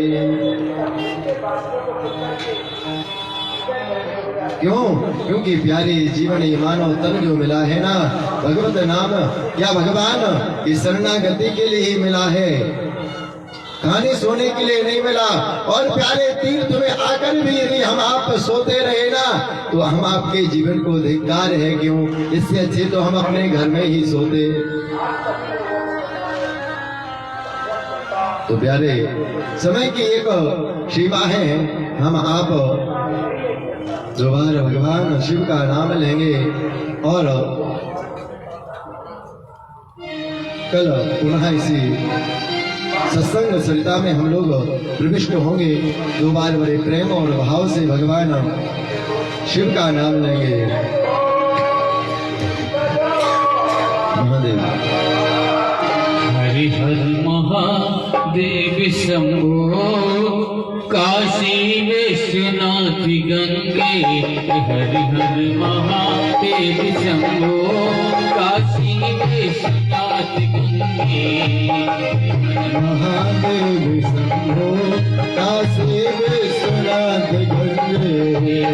क्यों? क्योंकि प्यारे जीवन ये मानव तन जो मिला है ना, भगवत नाम या भगवान की शरणागति के लिए ही मिला है, खाने सोने के लिए नहीं मिला। और प्यारे तीर्थ में आकर भी यदि हम आप सोते रहे ना, तो हम आपके जीवन को धिक्कार है। क्यों? इससे अच्छे तो हम अपने घर में ही सोते। तो प्यारे समय की एक सीमा है, हम आप जो बार भगवान शिव का नाम लेंगे और कल पुनः इसी सत्संग सरिता में हम लोग प्रविष्ट होंगे। दो बार बड़े प्रेम और भाव से भगवान शिव का नाम लेंगे। महादेव हरि हर महादेव शंभो, काशी विश्वनाथ गंगे। हरि हर महादेव शंभो, काशी विश्वनाथ गंगे। महादेव शंभो, काशी विश्वनाथ गंगे।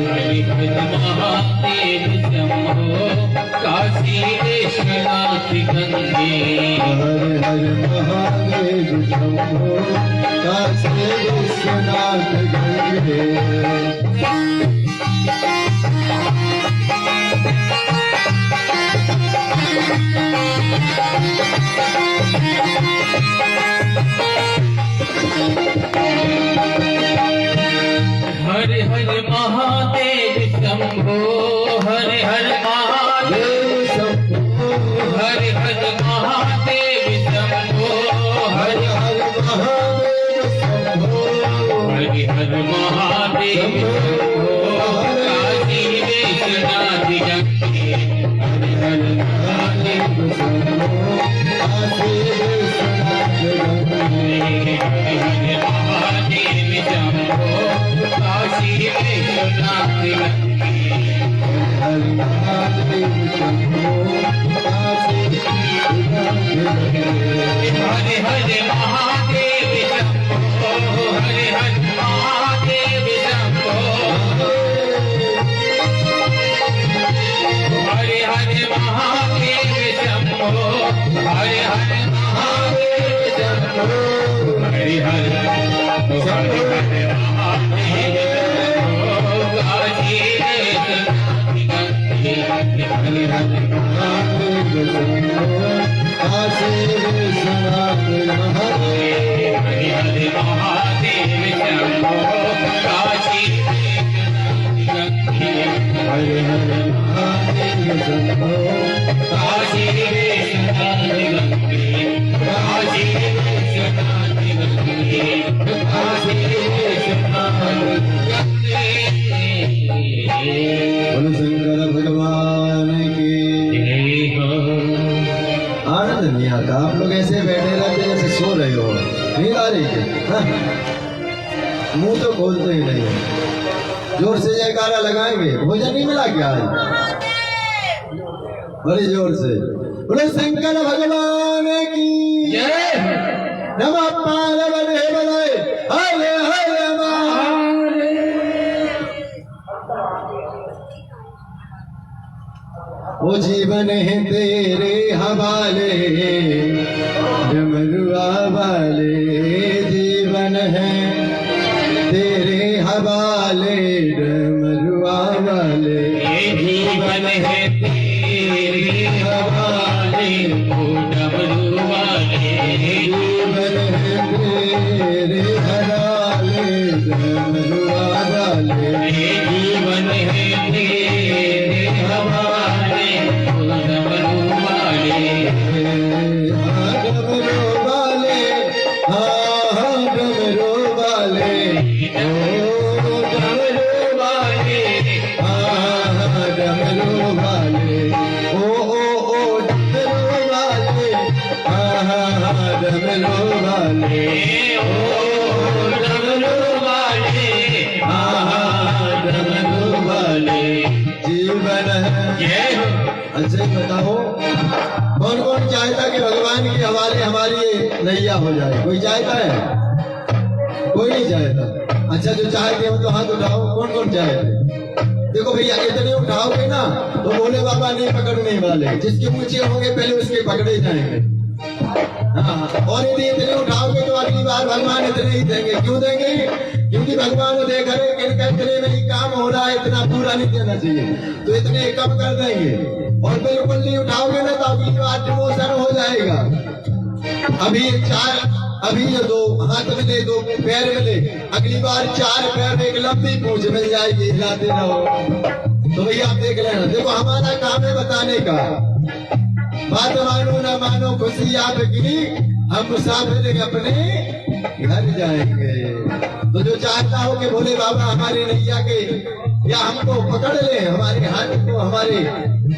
हरि हर महादेव शंभो, काशी विश्वनाथ गंगे। हर हर महादेव शंभो, काशी विश्वनाथ गंगे। हर हर महादेव शंभो, हर हर महादेव शंभो, हर हर महादेव शंभो, हर हर महादेव शंभो, हर हर महादेव शंभो, काशी विश्वनाथ गंगे। हर हर महादेव शंभो, काशी विश्वनाथ गंगे। हर हर महादेव शंभो, काशी विश्वनाथ गंगे। हर महादेव शंभो, काशी विश्वनाथ गंगे। हर हर महादेव शंभो, हर हर महादेव शंभो, हर हर महादेव शंभो, हर हर महादेव शंभो, हर हर महादेव शंभो, काशी विश्वनाथ गंगे। हर हर महादेव शंभो, काशी विश्वनाथ गंगे। हरि हरि महादेव शंभो, काशी विश्वनाथ गंगे। हर हर महादेव शंभो, काशी विश्वनाथ गंगे। काशी विश्वनाथ आ रही है हाँ? मुंह तो खोलते ही नहीं है। जोर से जयकारा लगाएंगे। भोजन नहीं मिला क्या आज? बड़ी जोर से बोले शंकर भगवान की जय नमः पार्वती बोले हरे हरे वो जीवन है तेरे हवाले डमरुआ वाले जीवन है तेरे हवाले डमरुआ वाले ये जीवन है तेरे हवाले ओ डमरू वाले जीवन है तेरे हवाले डमरुआ वाले ये जीवन है तेरे हवाले ओ डमरू वाले डमरू वाले हाँ डमरू वाले ओ डमरू वाले हाँ डमरू वाले ओ डमरू वाले हाँ डमरू वाले ओ डमरू वाले हाँ डमरू वाले जीवन है। जय हो अच्छा बताओ कौन कौन चाहता कि भगवान के हवाले हमारी नैया हो जाए? कोई चाहता है? कोई नहीं चाहता। अच्छा जो चाहते हो तो हाथ उठाओ। कौन कौन चाहते? देखो भैया इतने उठाओगे ना तो भोले बाबा नहीं पकड़ने वाले। जिसके ऊंचे होंगे पहले उसके पकड़े जाएंगे। हाँ और यदि इतने उठाओगे तो अगली बार भगवान इतने ही देंगे। क्यों देंगे? क्योंकि भगवान देख रहे कि इनका इतने में ही काम हो रहा है, इतना पूरा नहीं देना चाहिए तो इतने कम कर देंगे। और बिल्कुल नहीं उठाओगे ना तो अगली बार डिमोशन हो जाएगा। अभी ये दो हाथ मिले दो पैर मिले, अगली बार 4 पैर एक लंबी पूंछ मिल जाएगी। हिलाते रहो। तो भैया आप देख लेना। देखो हमारा काम है बताने का। बात मानो ना मानो खुशी आपकी, हम मुसाफिर अपने घर जाएंगे। तो जो चाहता हो कि भोले बाबा हमारी नैया के या हमको पकड़ ले, हमारे हाथ को हमारे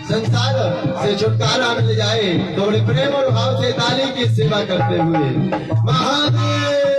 संसार से छुटकारा मिल जाए तो बड़े प्रेम और भाव से ताली की सेवा करते हुए महादेव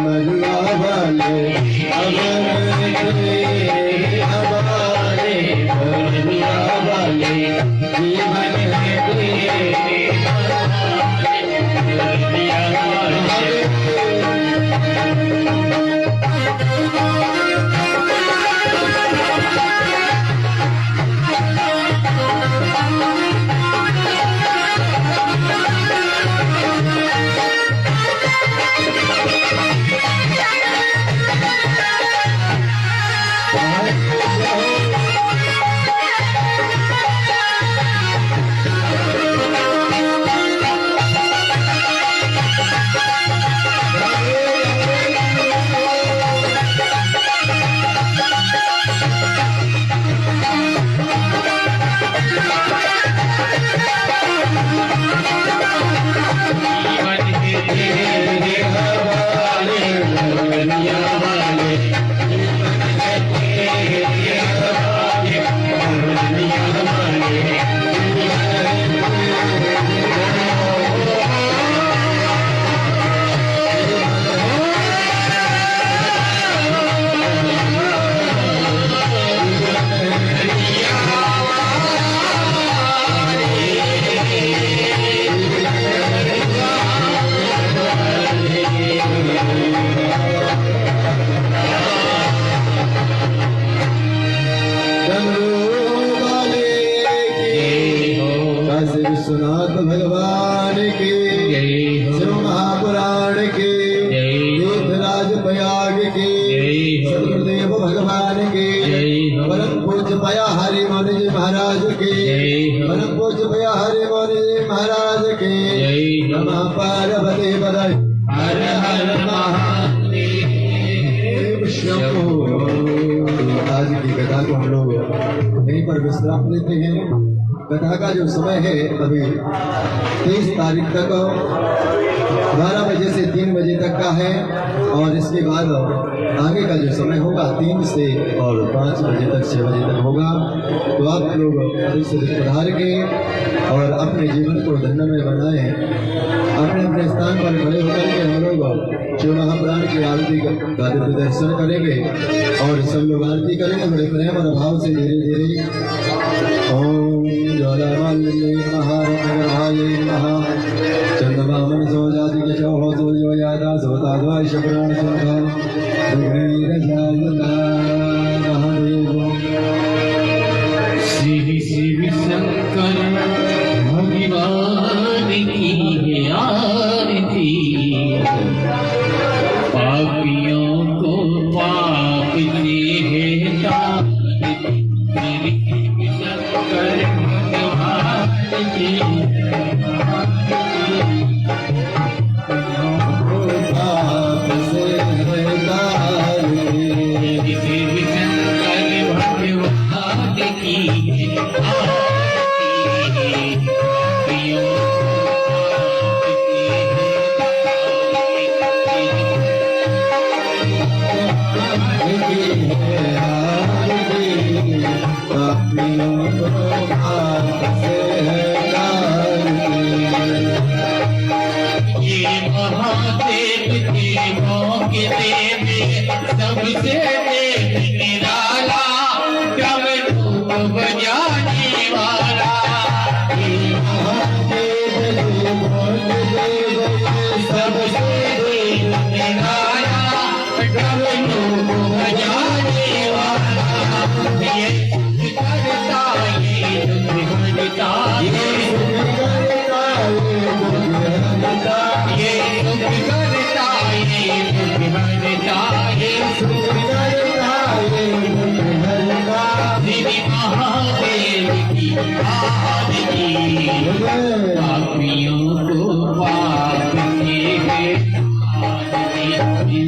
डमरुआ वाले अमर थे हमारे डमरुआ वाले जीवन विश्वनाथ भगवान की शिव महापुराण की तीर्थराज प्रयाग की सदगुरुदेव भगवान की परम पूज्य पया हरि मौनी जी महाराज की परम पूज्य पया हरि मौनी जी महाराज की नमः पार्वती पदय हर हर महादेव शंभो। आज की कथा को हम लोग यहीं पर विश्राम लेते हैं। कथा का जो समय है अभी 23 तारीख तक 12 बजे से 3 बजे तक का है और इसके बाद आगे का जो समय होगा 3 से और 5 बजे तक 6 बजे तक होगा। तो आप लोग अधिक से अधिक पधार के और अपने जीवन को धन्यमय बनाएं। अपने अपने स्थान पर खड़े होकर के हम लोग शिव महापुराण की आरती का दर्शन करेंगे और सब लोग आरती करेंगे बड़े प्रेम और भाव से धीरे धीरे। ओम ज्वालामालिन्ये नमः रत्नगर्भायै नमः चंद्रमामन सोजाति के चौहो सूर्यो यादा सोताद्वाय शुक्राण सोधा दुर्गैरजायला महादेव। शिव शिव शंकर भगवान की है आरती पापियों को पाप से है तारती शंकर भगवान की पाप से है तारती शिव शंकर भगवान की ये महादेव के मौके सबसे निराला कब रूप बजाने वाला सबसे निराला कब रूप बजाने वाला ये करता ये दुख हरता ये दुख करता ये दुख हरता श्री महादेव की आरती पापियों को पाप के आरती